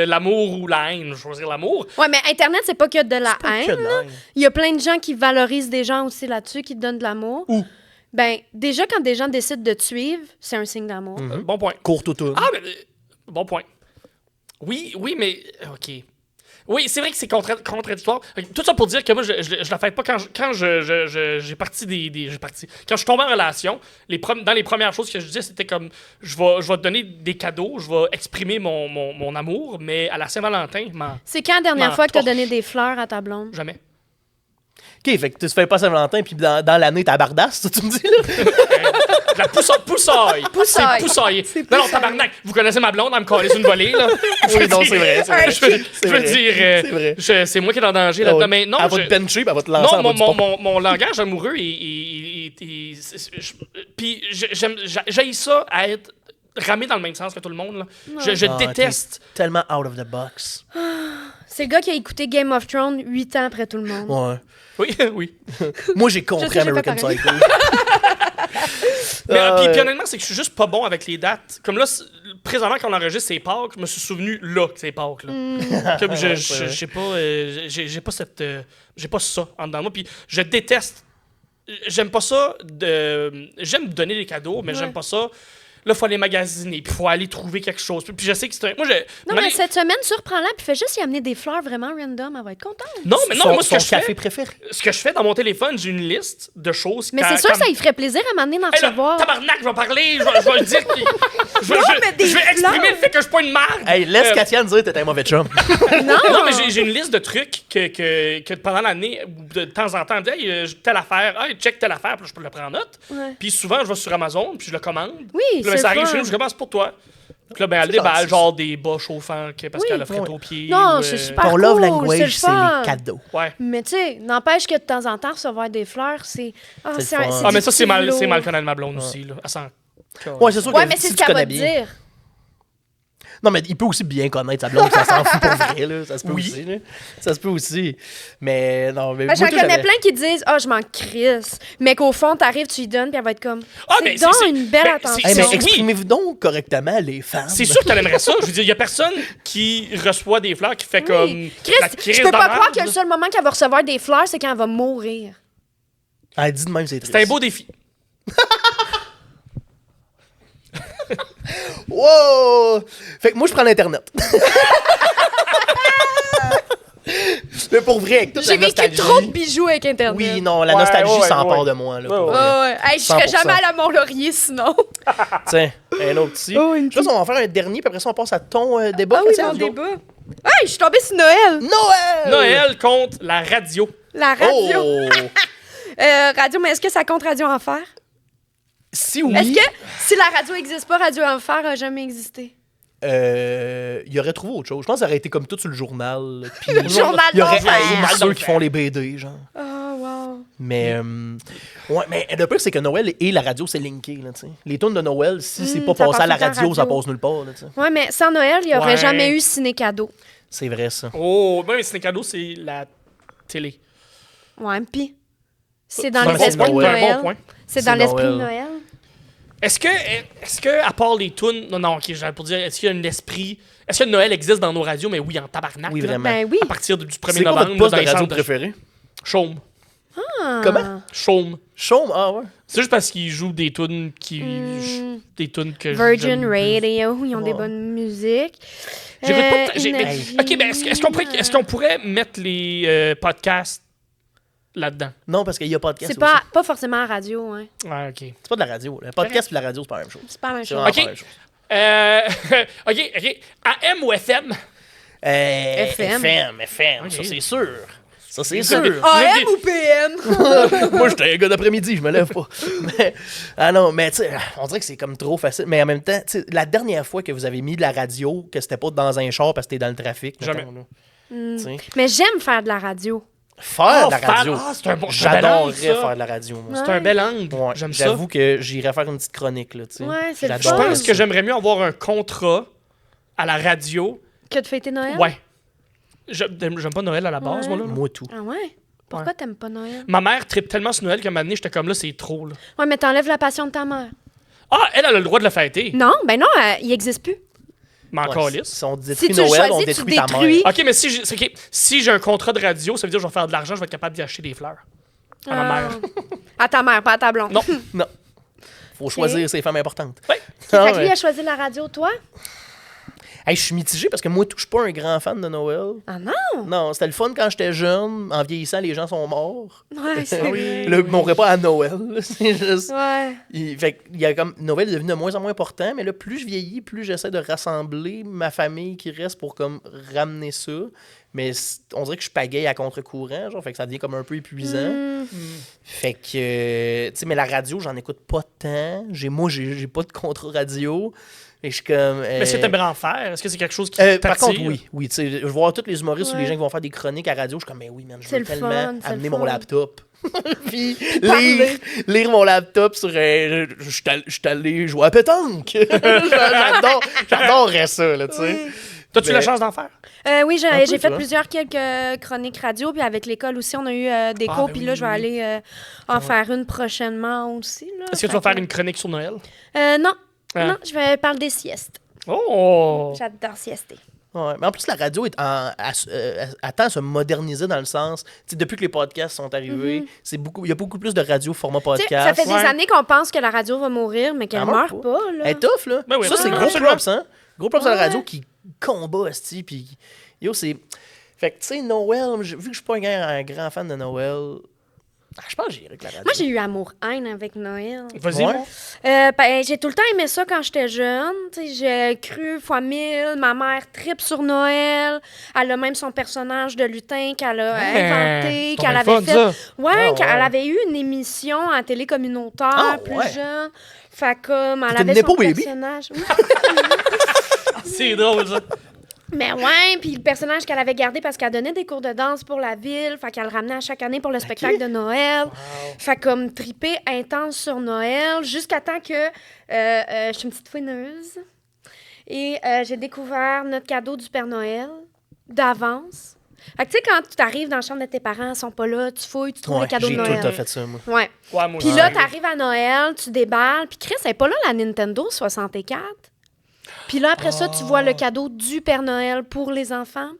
l'amour ou la haine. Choisir l'amour. Ouais, mais Internet, c'est pas que de la Pas que haine. de la haine. Il y a plein de gens qui valorisent des gens aussi là-dessus, qui te donnent de l'amour. Où? Ben, déjà, quand des gens décident de te suivre, c'est un signe d'amour. Bon point. Courte automne. Ah, mais... bon point. Oui, oui, mais... OK. Oui, c'est vrai que c'est contradictoire. Tout ça pour dire que moi, je la fête pas quand j'ai parti j'ai parti. Quand je suis tombé en relation, dans les premières choses que je disais, c'était comme je vais te donner des cadeaux, je vais exprimer mon amour, mais à la Saint-Valentin, C'est quand la dernière Non, fois que t'as torche. donné des fleurs à ta blonde? jamais. Ok, fait que tu fais pas Saint-Valentin, puis dans l'année, t'as bardasse, ça, tu me dis, là? De la poussaille. Poussaille. C'est poussaillé. C'est Non, non, poussaille. tabarnak. Vous connaissez ma blonde, elle me calisse une volée, là. Oui, non, c'est vrai, c'est vrai. Je veux vrai. dire, C'est vrai. c'est moi qui est en danger Ah là-dedans. ouais. Mais non, Elle va te bencher, puis elle va te lancer non, en bas du pont. mon langage amoureux, puis j'haïs ça à être ramé dans le même sens que tout le monde. Là. Je Ah, déteste. t'es tellement out of the box. C'est le gars qui a écouté Game of Thrones 8 ans après tout le monde. Ouais. Oui, oui. Moi, j'ai compris Je sais, j'ai American pas Psycho. Mais Ah, puis ouais. honnêtement, c'est que je suis juste pas bon avec les dates. Comme là, présentement, quand on enregistre c'est Pâques, je me suis souvenu là que c'est Pâques. Là. Comme Ouais, je sais pas, j'ai pas cette, j'ai pas ça en dedans de moi. Puis je déteste. J'aime pas ça. J'aime donner des cadeaux, mais Ouais. j'aime pas ça. Là, il faut aller magasiner, puis il faut aller trouver quelque chose. Puis je sais que c'est un. Moi, Non, mais cette semaine, surprends-la, puis fais juste y amener des fleurs vraiment random. Elle va être contente. Non, mais non, Son- moi, ce que son je café fais. préféré. Ce que je fais dans mon téléphone, j'ai une liste de choses. Mais c'est sûr que ça lui ferait plaisir à m'amener d'en Hey, là, recevoir. tabarnak, je vais parler, je vais le dire. puis mais des je vais exprimer fleurs. le fait que je suis pas une marde. Hey, laisse Euh, Katiane dire que t'es un mauvais chum. Non! Non, mais j'ai une liste de trucs que pendant l'année, ou de temps en temps, je dis, hey, telle affaire, hey, check telle affaire, puis je peux le prendre en note. Ouais. Puis souvent, je vais sur Amazon, puis je le commande. Oui, Puis là, ben, c'est ça arrive fun. chez nous, je commence pour toi. Puis là, ben, elle C'est déballe, gentil, genre des bas chauffants parce Oui, qu'elle a fret ouais. aux pieds. Non, ou, c'est super. Ton cool, love c'est language, le c'est fun. les cadeaux. Ouais. Mais tu sais, n'empêche que de temps en temps, recevoir des fleurs, c'est. Ah, C'est c'est le un- fun. c'est Ah, du mais ça, c'est mal, petit connaître ma blonde aussi. Là. Elle s'en... Ouais, c'est sûr Ouais, que mais si c'est ce tu qu'elle va connais te bien. dire. Non, mais il peut aussi bien connaître sa blonde, ça s'en fout pour vrai, là. Ça se peut Oui. aussi, là. Ça se peut aussi. Mais non, mais. Ben, j'en moi, tout, connais j'avais- plein qui disent « Ah, je m'en crisse », mais qu'au fond, t'arrives, tu lui donnes, puis elle va être comme Ah, c'est mais donc c'est- une belle ben, attention. Hey, mais oui. exprimez-vous donc correctement, les femmes. C'est sûr qu'elle aimerait ça. Je veux dire, il y a personne qui reçoit des fleurs qui fait comme. Oui. la Chris, crise je peux pas de croire que merde. le seul moment qu'elle va recevoir des fleurs, c'est quand elle va mourir. Elle dit de même, c'est triste. C'est un beau défi. Wow! Fait que moi, je prends l'Internet. Mais pour vrai, avec toute J'ai la vécu nostalgie... trop de bijoux avec Internet. Oui, non, la Ouais, nostalgie ouais, s'empare ouais. de moi. Là, Ouais, pour ouais. vrai. Ouais. Hey, je serais 100%. jamais à la Mont-Laurier sinon. Tiens, un autre ici. Oh, une Je pense qu'on va en faire un dernier, puis après ça, on passe à ton débat. Ah oui, Mathias. mon débat. Hey, je suis tombée sur Noël. Noël! Noël contre la radio. La radio. Oh! Radio, mais est-ce que ça compte Radio Enfer? Si oui, Est-ce que si la radio n'existe pas, Radio Enfer a jamais existé? il aurait trouvé autre chose. Je pense que ça aurait été comme tout sur le journal. Puis Le journal il y aurait d'enfer. haï Journal ceux d'enfer. qui font les BD, genre. Oh, wow. Mais, ouais, mais le pire, c'est que Noël et la radio, c'est linké, là, tu sais. Les tunes de Noël, si c'est pas ça passé à la passe tout le temps radio, ça radio. passe nulle part, là, tu sais. Ouais, mais sans Noël, il n'y aurait Ouais. jamais eu ciné-cadeau. C'est vrai, ça. Oh, même si c'est cadeau, c'est la télé. Ouais, pis c'est dans C'est un les bon esprits de point, un Noël. bon point. C'est C'est dans l'esprit de Noël. Noël. Est-ce que, à part les tunes. Non, ok, j'allais pour dire, est-ce qu'il y a un esprit. Est-ce que Noël existe dans nos radios? Mais oui, en tabarnak. Oui, là. vraiment. Ben oui. À partir du 1er C'est quoi novembre. votre poste dans de les radio centres préféré? Chaume. Ah. Comment? Chaume. Chaume? Ah ouais? C'est juste parce qu'ils jouent des tunes qui. Des tunes que Virgin j'aime plus. Radio, ils ont des Ouais. bonnes musiques. J'écoute pas. mais- Énergie. ok, mais est-ce qu'on pourrait mettre les podcasts là-dedans? Non, parce qu'il y a podcast C'est aussi. pas forcément à radio, hein. Ouais, ok. C'est pas de la radio. Le podcast et la radio, c'est pas la même chose. C'est pas la même C'est chose. vraiment Ok. pas la même chose. ok. AM ou FM? FM. FM, ça Ok. c'est sûr. Ça c'est Vous avez- sûr. AM ou PM? Moi, j'étais un gars d'après-midi, je me lève pas. Ah non, mais tu sais, on dirait que c'est comme trop facile. Mais en même temps, tu sais, la dernière fois que vous avez mis de la radio, que c'était pas dans un char parce que t'es dans le trafic. Jamais. mettons, là. Tu sais. Mais j'aime faire de la radio. Faire de la radio. c'est un bon c'est un bel angle, J'adorerais ça. faire de la radio, moi. C'est un bel angle. Ouais, J'aime ça. J'avoue que j'irais faire une petite chronique, là, tu sais. Ouais, c'est le Je fun. J'adore pense ça. que j'aimerais mieux avoir un contrat à la radio. Que de fêter Noël? Ouais. J'aime pas Noël à la base, Ouais. moi, là. Moi, tout. Ah ouais? Pourquoi t'aimes pas Noël? Ma mère tripe tellement sur Noël qu'à un moment donné, j'étais comme là, c'est trop, là. Ouais, mais t'enlèves la passion de ta mère. Ah, elle a le droit de le fêter. Non, ben non, il existe plus. Mais Ouais, encore si- lisse. si on Si détruit tu le Noël, on choisis, tu détruit ta détruis. mère. Ok, mais si j'ai un contrat de radio, ça veut dire que je vais faire de l'argent, je vais être capable d'y acheter des fleurs. À ma mère. À ta mère, pas à ta blonde. Non. Non. Faut choisir ses femmes importantes. Ouais. Ah Fait que lui ouais. a choisi la radio, toi? Hey, je suis mitigé parce que moi, tout, je suis pas un grand fan de Noël. Ah non? Non, c'était le fun quand j'étais jeune. En vieillissant, les gens sont morts. Ouais, c'est vrai. Mon repas à Noël, c'est juste... Ouais. Fait qu'il y a comme Noël est devenu de moins en moins important, mais là, plus je vieillis, plus j'essaie de rassembler ma famille qui reste pour comme ramener ça. Mais on dirait que je pagaille à contre-courant, genre, fait que ça devient comme un peu épuisant. Fait que, tu sais, mais la radio, j'en écoute pas tant. Moi, j'ai pas de contrat radio. Et je suis comme. Mais est-ce que t'aimerais en faire? Est-ce que c'est quelque chose qui Par t'attire? contre, oui, tu sais, je vois tous les humoristes ou les Ouais. gens qui vont faire des chroniques à radio, je suis comme, mais oui, man, je C'est veux le tellement fun, c'est amener le mon fun. laptop. Puis Parler. lire mon laptop sur je suis allé jouer à pétanque. J'adorerais ça, là, tu sais. Oui. T'as-tu Mais- la chance d'en faire? Oui, Un peu, j'ai tu fait vois. quelques chroniques radio, puis avec l'école aussi, on a eu des Ah, cours, ben puis oui, là, je vais oui. aller en faire une prochainement aussi. Là. Est-ce que tu vas faire une chronique sur Noël? Non, Hein? non, je vais parler des siestes. Oh! J'adore siester. Ouais, mais en plus, la radio attend à se moderniser dans le sens. Tu sais, depuis que les podcasts sont arrivés, il y a beaucoup plus de radio format Tu sais, podcast. ça fait Ouais. des années qu'on pense que la radio va mourir, mais qu'elle Elle meurt meurt pas. Là. Elle est tough, là. Ben oui, ça, c'est absolument, gros absolument. props, hein. Gros props à la Ouais. radio qui combat, esti, puis yo, c'est... Fait que, tu sais, Noël, vu que je suis pas un grand fan de Noël, je pense que j'irai avec la radio. Moi, j'ai eu amour-haine avec Noël. Vas-y, Ouais. mon. Ben, j'ai tout le temps aimé ça quand j'étais jeune. Tu sais, j'ai cru fois 1000. Ma mère tripe sur Noël. Elle a même son personnage de lutin qu'elle a inventé, c'est qu'elle bien avait fun, fait. ça. Ouais, Ah, ouais. qu'elle avait eu une émission en télé communautaire Ah, plus ouais. jeune. Fait comme elle T'es une avait son Nepo baby? personnage. Oui. C'est drôle, ça. Mais ouais, puis le personnage qu'elle avait gardé parce qu'elle donnait des cours de danse pour la ville, fait qu'elle le ramenait à chaque année pour le spectacle de Noël. Fait comme triper intense sur Noël jusqu'à temps que je suis une petite fouineuse. Et j'ai découvert notre cadeau du Père Noël d'avance. Fait que tu sais, quand tu arrives dans la chambre de tes parents, ils sont pas là, tu fouilles, tu trouves les cadeaux de j'ai Noël. tout à fait ça, moi. Ouais. Ouais, moi Puis aussi. là, t'arrives à Noël, tu déballes, puis Chris, elle est pas là, la Nintendo 64. Puis là, après ça, tu vois le cadeau du Père Noël pour les enfants.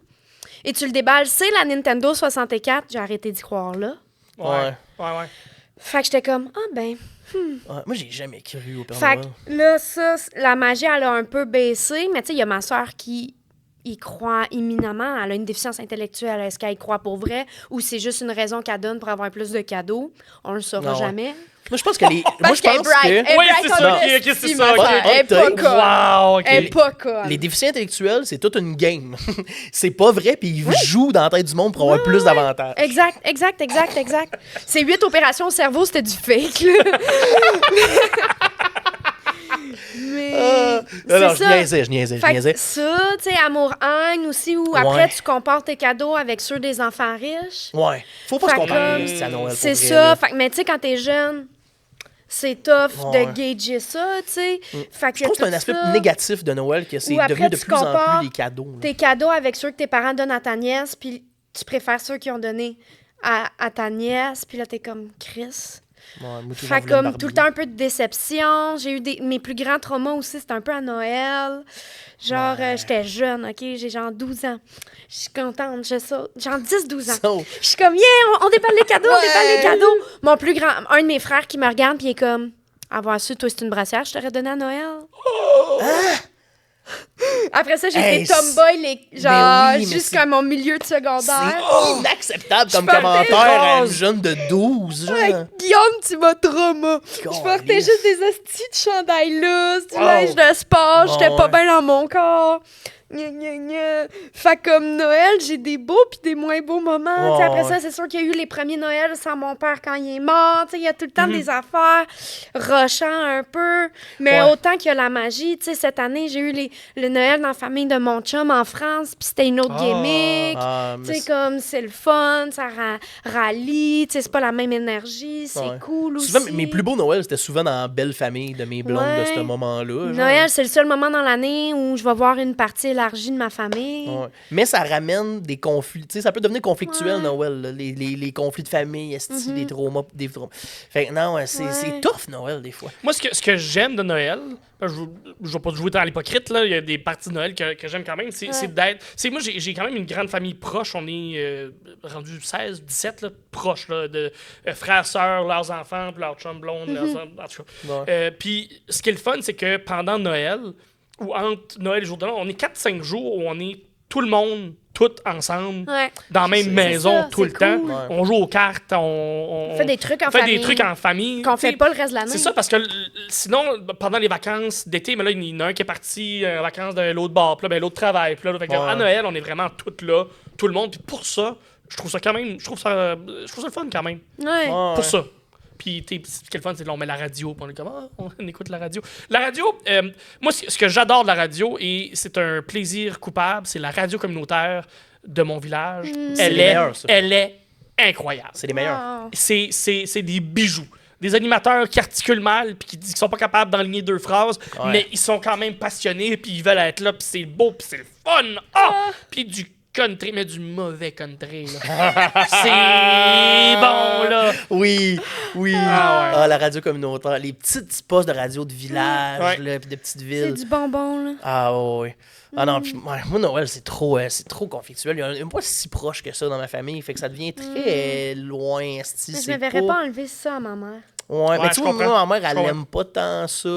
Et tu le déballes, c'est la Nintendo 64. J'ai arrêté d'y croire là. Ouais. Fait que j'étais comme, ah ben. Ouais, moi, j'ai jamais cru au Père Fait Noël. que là, ça, la magie, elle a un peu baissé. Mais tu sais, il y a ma soeur qui y croit éminemment. Elle a une déficience intellectuelle. Est-ce qu'elle y croit pour vrai ou c'est juste une raison qu'elle donne pour avoir plus de cadeaux? On le saura Non, ouais. jamais. Moi, je pense que les. Moi, Parce je qu'elle est pense bright. que. Elle est Oui, bright c'est en ça. esti, Ok, c'est ma ça, soeur. ok. Elle est pas conne. Wow, ok. Elle est pas conne. Les déficients intellectuels, c'est toute une game. C'est pas vrai, puis ils jouent dans la tête du monde pour avoir plus d'avantages. Exact. C'est 8 opérations au cerveau, c'était du fake, là. Mais Alors, c'est je ça. niaisais. Fait que ça, tu sais, amour-haine aussi, où après, tu compares tes cadeaux avec ceux des enfants riches. Ouais. Faut pas se Fait comparer comme, c'est à Noël. c'est pour vrai, ça. là. Fait que, mais tu sais, quand t'es jeune, c'est tough Ouais. de gager ça, tu sais. Fait que Je trouve que c'est un tout aspect ça, négatif de Noël que c'est Ou après, devenu de tu plus en compares plus les cadeaux. là. tes cadeaux avec ceux que tes parents donnent à ta nièce, puis tu préfères ceux qui ont donné à ta nièce, puis là, t'es comme Chris. Ouais, moi, toujours Fait voulu une comme Barbie. tout le temps un peu de déception. J'ai eu mes plus grands traumas aussi, c'était un peu à Noël. Genre, j'étais jeune, OK? J'ai genre 12 ans. Je suis contente, je saute. Genre 10-12 ans. So, Je suis comme, yeah, on déballe les cadeaux, on déballe les cadeaux. Mon plus grand, un de mes frères qui me regarde, puis il est comme, avoir su, toi, c'est une brassière, je t'aurais donné à Noël. Après ça, j'ai Hey, été tomboy, genre, oui, mais jusqu'à mon milieu de secondaire. c'est inacceptable comme Je portais commentaire à une rose. jeune de 12. Hey, Genre. Guillaume, tu m'as trauma. Je portais Calisse. juste des hosties de chandail lousses, du Wow. linge de sport, j'étais Oh, pas ouais. bien dans mon corps. Gna, gna, gna. Fait comme Noël, j'ai des beaux puis des moins beaux moments. Ouais, T'sais, après ouais. ça, c'est sûr qu'il y a eu les premiers Noëls sans mon père quand il est mort. T'sais, il y a tout le temps des affaires rushant un peu. Mais Ouais. autant qu'il y a la magie. T'sais, cette année, j'ai eu le Noël dans la famille de mon chum en France, puis c'était une autre gimmick. Ah, mais Tu sais, comme c'est le fun, ça rallie, tu sais, c'est pas la même énergie, c'est Ouais. cool aussi. souvent, mes plus beaux Noëls, c'était souvent dans la belle famille de mes blondes de Ouais. ce moment-là. genre. Noël, c'est le seul moment dans l'année où je vais voir une partie élargie de ma famille. Ouais. Mais ça ramène des conflits. Tu sais, ça peut devenir conflictuel, Ouais. Noël. Là. Les conflits de famille, esti, des traumas. Fait que non, c'est Ouais. tough, Noël, des fois. Moi, ce que j'aime de Noël, je vais pas jouer dans l'hypocrite, là, il y a des parties de Noël que j'aime quand même, c'est d'être... Moi, j'ai quand même une grande famille proche, on est rendu 16, 17, là, proches, là, de frères, sœurs, leurs enfants, puis leurs chums blondes, en tout cas. Ouais. Puis, ce qui est le fun, c'est que pendant Noël, ou entre Noël et jour de l'an, on est 4-5 jours où on est tout le monde, tout ensemble, Ouais. dans la même maison ça, tout c'est le temps. cool. Ouais. On joue aux cartes, on fait des trucs en fait famille. des trucs en famille. Qu'on T'sais, fait pas le reste de l'année. c'est ça, parce que sinon, pendant les vacances d'été, mais là, il y en a un qui est parti en vacances de l'autre bord, puis là, ben, l'autre travaille. Puis là, fait que, Ouais. à Noël, on est vraiment toutes là, tout le monde. Puis pour ça, je trouve ça quand même, je trouve ça le fun quand même. Ouais. Ouais. Pour ça. Puis, ce qui est le fun, c'est qu'on met la radio, puis on est comme, on écoute la radio. La radio, moi, ce que j'adore de la radio, et c'est un plaisir coupable, c'est la radio communautaire de mon village. C'est les meilleurs, ça. Elle est incroyable. C'est les meilleurs. Wow. C'est des bijoux. Des animateurs qui articulent mal puis qui disent qu'ils sont pas capables d'enligner 2 phrases, Ouais. mais ils sont quand même passionnés puis ils veulent être là puis c'est beau puis c'est le fun. Puis du country, mais du mauvais country, là. C'est bon, là. Oui. Ah ouais. Ah, la radio communautaire. Les petites postes de radio de village, Ouais. là, puis de petites C'est villes. du bonbon, là. Ah ouais. Ah non, puis, ouais, moi, Noël, c'est trop conflictuel. Il y a un pas si proche que ça dans ma famille, fait que ça devient très loin. esti, Mais je c'est me verrais pas enlever ça à ma mère. Ouais, mais je tu vois, comprends. moi, ma mère, Je elle comprends. aime pas tant ça.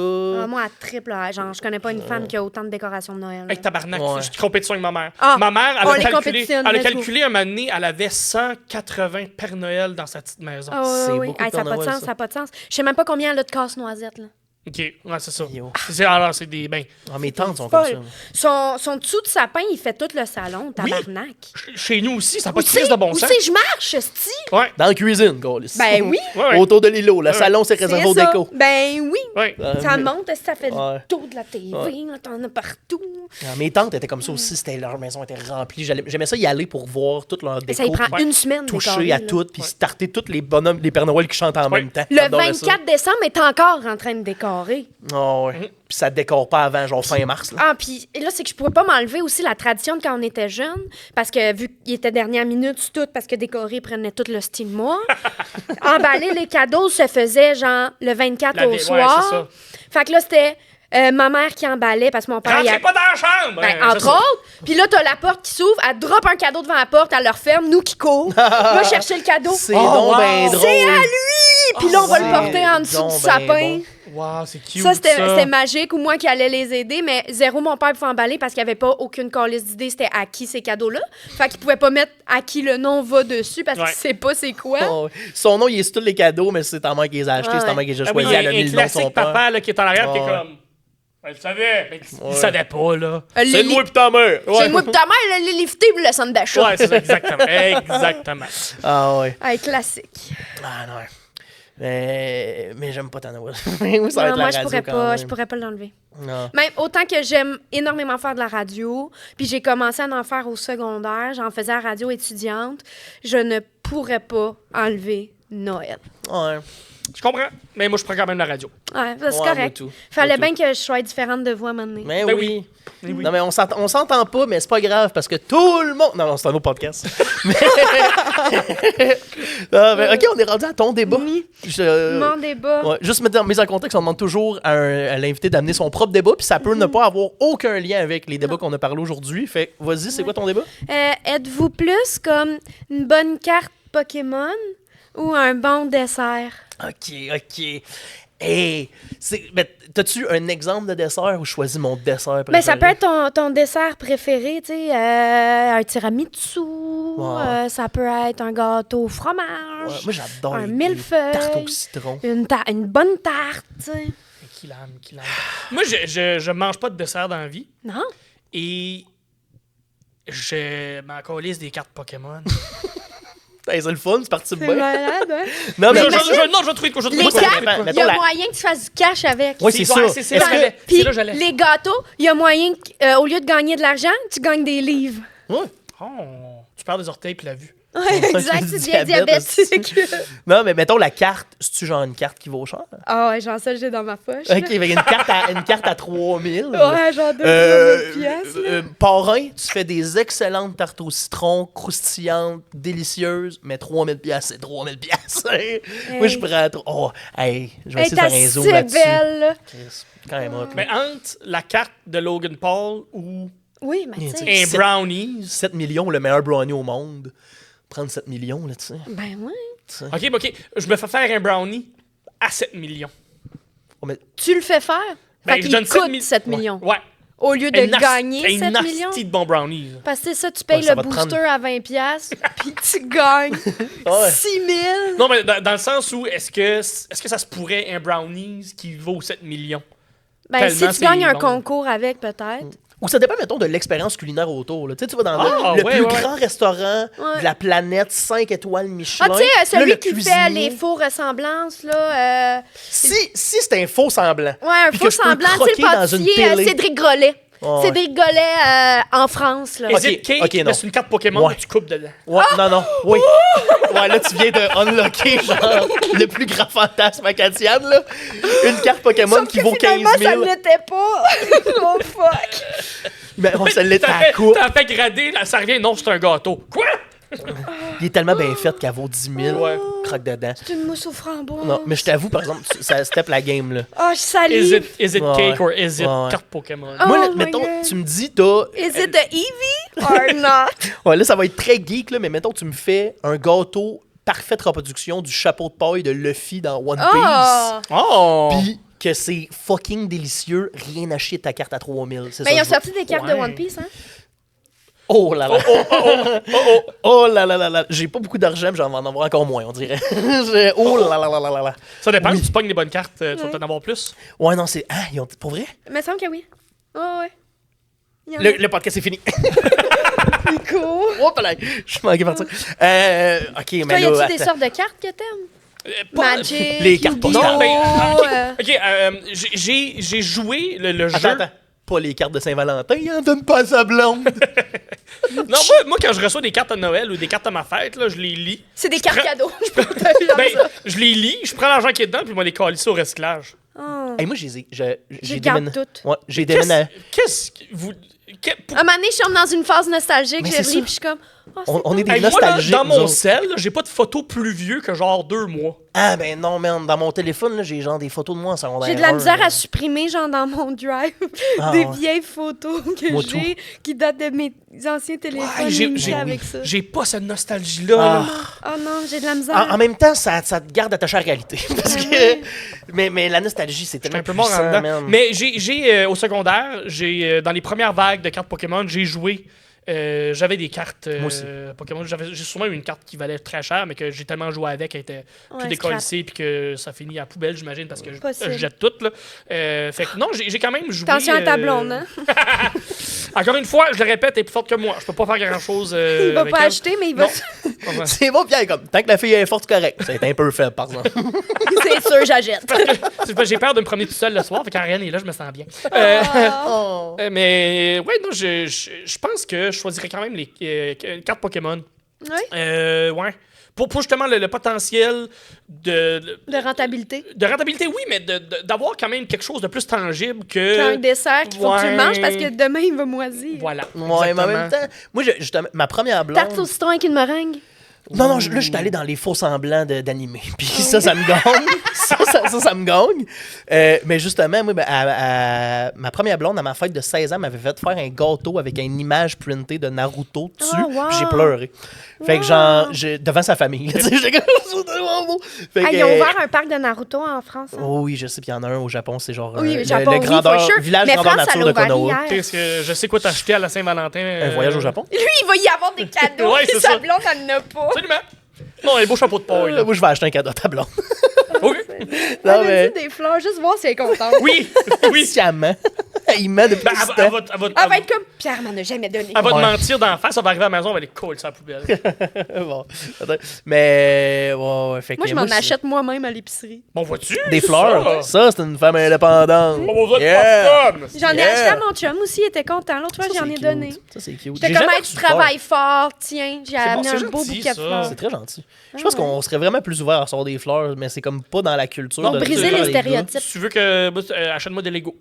Moi, elle triple. Genre, je connais pas une femme qui a autant de décorations de Noël. là. Hey, tabarnak, Ouais. je suis compétition avec ma mère. Ah, ma mère, on elle les a calculé, compétitionne, elle a let's go. calculé un moment donné, elle avait 180 Père Noël dans sa petite maison. Ah, C'est oui, oui. beaucoup de Hey, ça n'a Père pas de Noël, sens, ça. ça n'a pas de sens. Je sais même pas combien elle a de casse-noisettes, là. OK, ouais, c'est ça. Yo. Alors, c'est des... Ben, Ah, mes tantes sont comme ça. Folle. Son dessous de sapin, il fait tout le salon, tabarnak. chez nous aussi, ça n'a pas Où de crise de bon où sens. c'est je marche, sti? Ouais, Dans la cuisine, Gaulis. Ben oui. ouais. Autour de l'îlot. Le salon, c'est C'est réservé au ça. déco. Ben oui. Ouais. Ça mais- monte, ça fait Ouais. le tour de la TV, là, t'en as partout. Ah, mes tantes étaient comme ça aussi. Leur maison était remplie. J'aimais ça y aller pour voir toute leur déco. Ça y prend Ouais. une semaine Toucher décorer, à là. tout, puis starter tous les bonhommes, les Pères Noël qui chantent en Ouais. même temps. Le J'adorais ça. 24 décembre est encore en train de décorer. décorer. Oh, ouais. Puis ça décore pas avant, genre fin mars. Là. Ah, puis là, c'est que je pourrais pas m'enlever aussi la tradition de quand on était jeune, parce que vu qu'il était dernière minute, tout, parce que décorer prenait tout le style mois. Emballer les cadeaux se faisait genre le 24 au soir. c'est ça. Fait que là, c'était ma mère qui emballait, parce que mon père... Rentrez pas dans la chambre! Ben, c'est entre ça. autres. Puis là, t'as la porte qui s'ouvre, elle drop un cadeau devant la porte, elle le referme, nous qui courons. Va chercher le cadeau. C'est donc ben drôle. C'est à lui! Puis là, on va le c'est porter en dessous donc du ben sapin. bon. Wow, c'est cute. Ça, c'était magique, ou moi qui allais les aider, mais zéro, mon père pouvait emballer parce qu'il n'y avait pas aucune calice d'idée c'était à qui ces cadeaux-là. Fait qu'il pouvait pas mettre à qui le nom va dessus parce qu'il sait pas c'est quoi. Oh, son nom, il est sur tous les cadeaux, mais c'est ta mère qui les a achetés, Ah, c'est ta ouais. mère qui les a Ah oui, choisis, elle a un mis le nom de son classique père. papa là, qui est en arrière, qui est Ouais. comme... Elle le savait, mais il savait pas, là. C'est moi pis ta mère. C'est moi pis ta mère, elle l'a lifté pour le centre d'achat. Ouais, c'est ça, exactement. Exactement. Ah ouais. Ouais, classique. Ah non. Mais j'aime pas ta Noël. Où ça va Non, être moi, la je radio pourrais quand pas, même. je pourrais pas l'enlever. Non. Même autant que j'aime énormément faire de la radio, puis j'ai commencé à en faire au secondaire, j'en faisais à la radio étudiante, je ne pourrais pas enlever Noël. Ouais. Je comprends, mais moi, je prends quand même la radio. Ouais, c'est Ouais, moi correct. tout. Fallait Moi bien que je sois différente de vous à un moment donné. Mais Ben oui. oui. Non, mais on s'entend pas, mais c'est pas grave parce que tout le monde. Non, c'est un autre podcast. mais... Non, mais OK, on est rendu à ton débat. Oui. Je- Mon débat. Ouais, juste mettre mise en contexte, on demande toujours à l'invité d'amener son propre débat, puis ça peut ne pas avoir aucun lien avec les débats qu'on a parlé aujourd'hui. Fait vas-y, c'est quoi ton débat? Êtes-vous plus comme une bonne carte Pokémon ou un bon dessert? OK. Hey, t'as-tu un exemple de dessert ou je choisis mon dessert préféré? Ben, ça peut être ton dessert préféré, tu sais, un tiramisu, Ouais. ça peut être un gâteau au Ouais, fromage, moi, j'adore un les millefeuille, tartes au citron. une bonne tarte, tu sais. Qui l'âme. Moi, je mange pas de dessert dans la vie Non? et je m'en calisse des cartes Pokémon. Hey, c'est le fun, c'est parti C'est bien. malade, hein? Non, mais Non, imagine- je vais trouver de quoi. Je vais Les trouver de quoi. cartes, dépend. il y Mettons a la- moyen que tu fasses du cash avec. Oui, c'est ça. ouais, c'est là Est-ce que j'allais. Puis C'est là que j'allais. les gâteaux, il y a moyen qu'au lieu de gagner de l'argent, tu gagnes des livres. Ouais. Oh, tu perds des orteils puis la vue. Ouais, exact, du c'est bien diabète, diabétique. Non, mais mettons la carte, c'est-tu genre une carte qui vaut cher? Ah ouais, genre ça, j'ai dans ma poche. OK, fait une carte à 3000. Ouais, genre 2 piastres. là. Parrain, tu fais des excellentes tartes au citron, croustillantes, délicieuses, mais 3000 pièces, c'est 3000 pièces. Moi, je prends trop. Oh, hey, je vais Elle essayer est de faire un zoom assez là-dessus. belle, là. Chris, quand même hot, là. Mais entre la carte de Logan Paul ou Oui, mais tu Tu sais. sais. un Sept- brownies. 7 millions, le meilleur brownie au monde. Prendre 7 millions, là, tu sais. Ben ouais. OK, je me fais faire un brownie à 7 millions. Oh, mais Tu le fais faire. Ben, Fait je qu'il donne 7 coûte 7 millions. Ouais. Au lieu de gagner 7 millions. nasty de bons brownies. Parce que c'est ça, tu payes Ouais, ça le va te booster prendre- à 20 piastres, puis tu gagnes Ouais. 6 000. Non, mais dans le sens où est-ce que ça se pourrait un brownies qui vaut 7 millions? Ben, si Tellement tu gagnes c'est un bon. concours avec, peut-être. ou ça dépend, mettons, de l'expérience culinaire autour. Là. Tu sais, tu vas dans Ah, le ouais, plus ouais. grand restaurant Ouais. de la planète, 5 étoiles Michelin. Ah, tu sais, Là, celui le qui fait cuisinier- les faux ressemblances, là. Si c'est un faux semblant. Ouais, un Puis faux que je peux semblant, tu sais, croquer le dans une pâtissier télé. Cédric Grolet. Ouais. Cédric Grolet en France, là. Is Ok, it cake? ok, non. Mais c'est une carte Pokémon Ouais. que tu coupes dedans. Ouais, non, oui. Ouais, là, tu viens de unlocker, genre, le plus grand fantasme acadienne, là. Une carte Pokémon Sauf qui que vaut 15 finalement, 000. ça ne l'était pas. Oh, fuck. Mais on se l'est T'as à fait, la coupe. t'as fait grader, là, ça revient, non, c'est un gâteau. Quoi? Il est tellement bien fait qu'elle vaut 10 000. Ouais. Croque dedans. C'est une mousse aux framboises. Non, mais je t'avoue, par exemple, ça step la game, là. Oh, je salive. Is it Ouais. cake or is it Ouais. carte Pokémon? Oh Moi, là, my mettons, God. tu me dis, t'as. Is it the Eevee or not? Ouais, là, ça va être très geek, là, mais mettons, tu me fais un gâteau parfaite reproduction du chapeau de paille de Luffy dans One Oh! Piece. Oh! Puis que c'est fucking délicieux, rien à chier de ta carte à 3000. C'est Ben, ça ils ont que je veux. sorti des cartes de Ouais. One Piece, hein? Oh là là. Oh là là là là. J'ai pas beaucoup d'argent, mais j'en vais en avoir encore moins, on dirait. Oh là là là là là là. Ça dépend, si tu pognes des bonnes cartes, tu vas peut-être en avoir plus. Ouais, non, c'est. Ah, ils ont. Pour vrai? Il me semble que oui. Oh, ouais. Il y en a. Le podcast est fini. Nico. Hop là. Je suis manqué par ça. Ok, mais Toi, y là. a-tu des attends. sortes de cartes que t'aimes? Magic, les cartes Yu-Gi-Oh! postales. Ben, OK, j'ai joué le jeu. Attends. Pas les cartes de Saint-Valentin, il en donne pas à sa blonde. Non, moi, quand je reçois des cartes à Noël ou des cartes à ma fête, là, je les lis. C'est des cartes prends- cadeaux. Ben, je les lis, je prends l'argent qui est dedans, puis moi, les coller ça au recyclage. Oh. Hey, moi, j'ai Je garde déménagé. toutes. Ouais, j'ai déménagé. Qu'est-ce que vous. Un moment donné, je suis dans une phase nostalgique, Mais je c'est ris, ça. puis je suis comme... Oh, On est des Hey, moi, là, nostalgiques. dans nous mon autres. sel, là, j'ai pas de photos plus vieux que genre 2 mois. Ah, ben non, man. Dans mon téléphone, là, j'ai genre des photos de moi en secondaire. J'ai de la 1, misère là. à supprimer, genre, dans mon drive, Ah, des ouais. vieilles photos que Moi, j'ai qui datent de mes anciens téléphones. Ouais, limités avec ça. j'ai pas cette nostalgie-là. Ah. là. Oh non, j'ai de la misère. En même temps, ça te garde attaché à la réalité. Parce Ah que... ouais. mais la nostalgie, c'est J'étais tellement un peu mort en puissant, dedans. man. Mais au secondaire, dans les premières vagues de cartes Pokémon, j'ai joué. J'avais des cartes Moi aussi. Pokémon. J'ai sûrement eu une carte qui valait très cher, mais que j'ai tellement joué avec qu'elle était Ouais, tout décollissée puis que ça finit à la poubelle, j'imagine, parce que Possible. je jette tout. Là. Fait que non, j'ai quand même joué. Attention à ta blonde, hein? Encore une fois, je le répète, elle est plus forte que moi. Je peux pas faire grand-chose. Il va avec pas elle. acheter, mais il va... Non. C'est bon, Pierre, comme, tant que la fille est forte, c'est correct. Ça a été un peu faible, par exemple. C'est sûr, j'achète. C'est parce que j'ai peur de me promener tout seul le soir, fait quand Ariane est là, je me sens bien. Oh. Mais ouais, non, je pense que je choisirais quand même les cartes Pokémon. Oui, Ouais. Pour justement le potentiel de de rentabilité. rentabilité, oui, mais d'avoir quand même quelque chose de plus tangible Qu'un que. dessert qu'il faut que tu le Ouais. manges parce que demain, il va moisir. Voilà. Ouais, mais en exactement. même temps, moi, justement, ma première blonde. Tarte au citron avec une meringue. Non, là, je suis allé dans les faux semblants d'animé. Puis ça me gagne. ça me gagne. Mais justement, moi, ma première blonde, à ma fête de 16 ans, m'avait fait faire un gâteau avec une image printée de Naruto dessus. Oh, wow. Puis j'ai pleuré. Fait que genre, devant sa famille. Tu sais, j'étais comme, fait Ah, que, ils ont ouvert un parc de Naruto en France. hein? Oh oui, je sais, puis il y en a un au Japon, c'est genre Oui, le Japon, oui, grandeur, for sure. village Mais grandeur France, ça nature l'a de ouvert Konoha. hier. Qu'est-ce que je sais quoi t'acheter à la Saint-Valentin. Un voyage au Japon? Lui, il va y avoir des cadeaux, Ouais, puis c'est sa ça. blonde, elle n'en a pas. Absolument. Non, un beau chapeau de paille, là. Moi, je vais acheter un cadeau à ta blonde. Oui. Non, Elle mais... a dit des fleurs, juste voir si elle est contente. Oui. Oui. Sciemment. Il ment depuis Ben, tout ce elle temps. Elle va être comme Pierre m'en a jamais donné. Elle va te Ouais. mentir d'en face, ça va arriver à la maison, elle va les coller sur la poubelle. Bon, peut-être. Mais, ouais, fait que Moi, je m'en c'est- achète moi-même à l'épicerie. Bon, vois-tu? Des c'est fleurs. Ça, c'est une femme indépendante. Bon, vous êtes Yeah. pas fun. J'en ai Yeah. acheté à mon chum aussi, il était content. L'autre fois, Ça, j'en c'est ai cute. donné. Ça, c'est cute. J'étais J'ai comme, jamais hey, tu reçu de fleurs. travailles fort, tiens, j'ai bon, amené c'est un beau gentil, bouquet de ça. fleurs. C'est très gentil. Je pense qu'on serait vraiment plus ouvert à recevoir des fleurs, mais c'est comme pas dans la culture. Bon, de briser faire les des gars. stéréotypes. Si tu veux que. Achète-moi des Lego.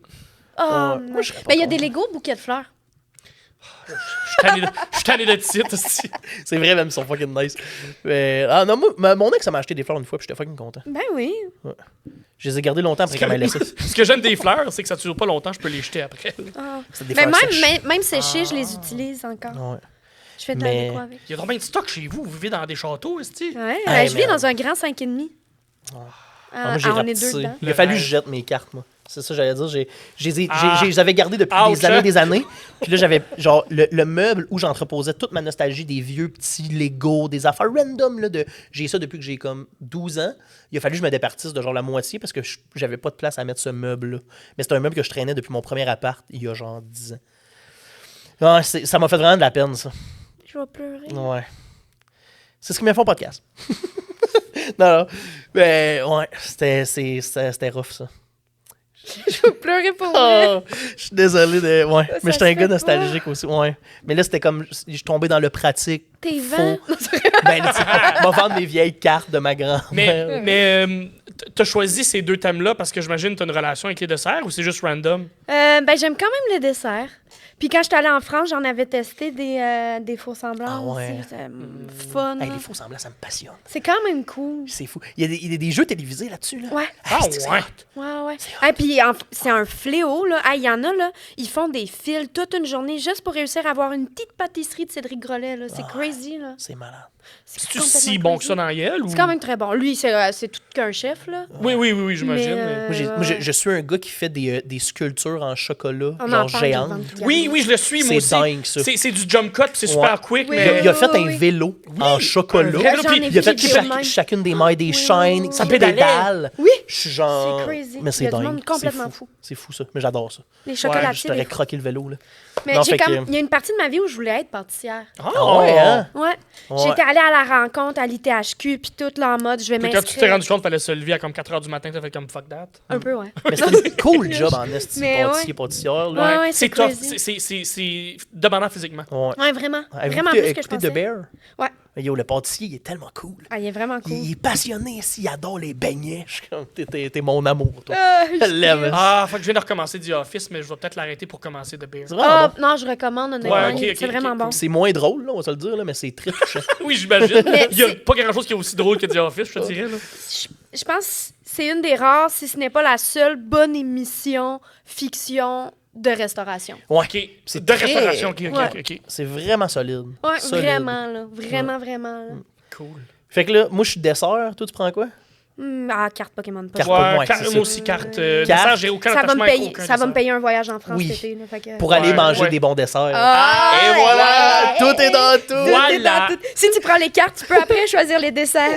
Oh, Ouais. moi, je serais pas mais il y a des contre. Lego bouquets de fleurs. Je suis tanné de titre, aussi. C'est vrai, même, ils sont fucking nice. Mais, ah non, moi, mon ex, ça m'a acheté des fleurs une fois, puis j'étais fucking content. Ben oui. Je les ai gardées longtemps après qu'elle m'ait laissé. Ce que j'aime des fleurs, c'est que ça ne dure pas longtemps, je peux les jeter après. Ah. C'était des Mais fleurs même, sèches. même séchés, je les utilise encore. Ouais. Je fais de Mais- la déco avec. Il y a trop bien de stock chez vous, vous vivez dans des châteaux, est-ce Ouais, Hey, je vis man. dans un grand 5,5. Ah, moi, j'ai on est rapetissé. deux dedans. Il a fallu que je jette mes cartes, moi. C'est ça que j'allais dire. Ah. Je les avais gardées depuis Ouch, hein? des années. Puis là, j'avais genre le meuble où j'entreposais toute ma nostalgie des vieux petits Lego, des affaires random. Là, j'ai ça depuis que j'ai comme 12 ans. Il a fallu que je me départisse de genre la moitié parce que j'avais pas de place à mettre ce meuble-là. Mais c'est un meuble que je traînais depuis mon premier appart il y a genre 10 ans. Ah, ça m'a fait vraiment de la peine, ça. Je vais pleurer. Ouais. C'est ce qui m'a fait au podcast. non. Mais ouais, c'était rough, ça. Je vais pleurer pour vrai. Oh, je suis désolé de. Ouais. Ça Mais j'étais un se gars fait nostalgique aussi. Ouais. Mais là, c'était comme. Je suis tombé dans le pratique. T'es faux. vent. Ben, là, tu sais, m'a vendre mes vieilles cartes de ma grand-mère. Mais t'as choisi ces deux thèmes-là parce que j'imagine que t'as une relation avec les desserts ou c'est juste random? Ben, j'aime quand même le dessert. Puis quand j'étais allée en France, j'en avais testé des faux semblants Ah ouais. aussi. C'était fun. Hey, là. les faux semblants, ça me passionne. C'est quand même cool. C'est fou. Il y a des jeux télévisés là-dessus. Là. Ouais. Ah c'est ouais! Ouais. Et puis, c'est un fléau, là. Il y en a, là, ils font des fils toute une journée juste pour réussir à avoir une petite pâtisserie de Cédric Grolet, là. C'est crazy, là. C'est malade. C'est-tu complètement si bon que crazy. ça dans Yale? Ou... C'est quand même très bon. Lui, c'est tout qu'un chef, là. Oui, j'imagine. Mais, mais- Moi, je suis un gars qui fait des sculptures en chocolat, On en genre parle géantes. devant le Oui, je le suis, moi aussi. C'est dingue, ça. C'est du jump cut, puis c'est super Ouais. quick, Oui, mais... Il a fait un oui. vélo en chocolat. un vrai vélo, J'en puis ai Il a vu fait des vidéos de même. chacune des mailles des Oui, chaînes, oui, qui oui. pédalait. pédale. Oui. Je suis genre. C'est crazy. Mais c'est Il y a du dingue. monde complètement C'est fou. C'est fou, ça. Mais j'adore ça. Les Je chocolatiers, t'aurais les croqué le vélo, là. Mais Non, j'ai fait comme... que- Il y a une partie de ma vie où je voulais être pâtissière. Ah ouais, hein? Ouais. Ouais. J'étais allée à la rencontre à l'ITHQ, puis tout là en mode, je vais Puis quand tu t'es m'inscrire. rendu compte qu'il fallait se lever à comme 4h du matin, t'as fait comme fuck that. Un peu, ouais. Mais c'est un cool job en esti, Mais pâtissier, ouais. pâtissière, là. Ouais, C'est tough, crazy. c'est demandant physiquement. Ouais. Ouais, vraiment. Avez-vous Vraiment écouté- plus que je écouté pensais. The Bear? Ouais. Mais yo, le pâtissier, il est tellement cool. Ah, il est vraiment cool. Il est passionné, il adore les beignets. Je suis comme, t'es mon amour, toi. Je Je l'aime. Ah, faut que je viens de recommencer The Office, mais je vais peut-être l'arrêter pour commencer The Bear. C'est vraiment Ah, bon. non, je recommande, honnêtement. Ouais, ok, c'est ok, vraiment ok, bon. C'est moins drôle, là, on va se le dire, là, mais c'est très touchant. Oui, j'imagine. Mais Il y a c'est- pas grand-chose qui est aussi drôle que The Office, je te dirais. Là. Je pense que c'est une des rares, si ce n'est pas la seule bonne émission fiction de restauration. Ouais. OK. C'est de très- restauration. OK, OK, Ouais. OK, OK. C'est vraiment solide. Ouais, Solide. vraiment, là. Vraiment, vraiment, là. Cool. Fait que là, moi, je suis dessert. Toi, tu prends quoi? Carte Pokémon. Pas Carte cher. Pokémon, Ouais, c'est ça. moi aussi, carte. Carte. Dessert, j'ai aucun Ça va attachement me avec payer, aucun ça va me dessert. payer un voyage en France Oui. cet été. Là, fait que... Pour aller Ouais, manger ouais. des bons desserts. Ah, Et voilà! Tout est dans tout! Tout est Voilà. dans tout. Si tu prends les cartes, tu peux après choisir les desserts.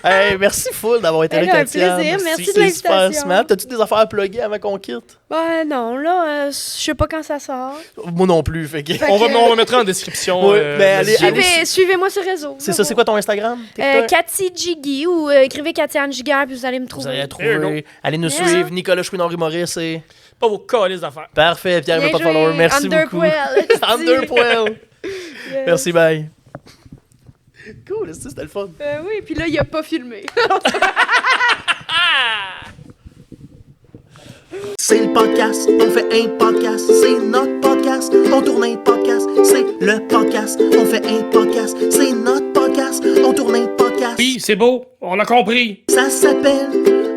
Hey, merci full d'avoir été là, Un Katiane. plaisir. Merci de C'est super l'invitation. smart. T'as-tu des affaires à plugger avant qu'on quitte? Ben non, là, je sais pas quand ça sort. Moi non plus. Fait que... Fait On va, que- on va mettre en description. Ouais, ben, allez, Suivez-moi sur réseau. C'est ça, c'est quoi ton Instagram? TikTok? Cathy Jiggy ou écrivez Katiane Giguère puis vous allez me Vous trouver. allez la There you trouver. Allez nous Yeah. suivre. Nicolas Chouinard-Maurice et... Pas vos calices d'affaires. Parfait. Pierre, Bien pas de joué. follower. Merci beaucoup. Underpoil, Underpoil. Yes. Merci, bye. Cool, c'était le fun. Oui, puis là, il a pas filmé. C'est le podcast, on fait un podcast, c'est notre podcast, on tourne un podcast, c'est le podcast, on fait un podcast, c'est notre podcast, on tourne un podcast. Oui, c'est beau. On a compris. Ça s'appelle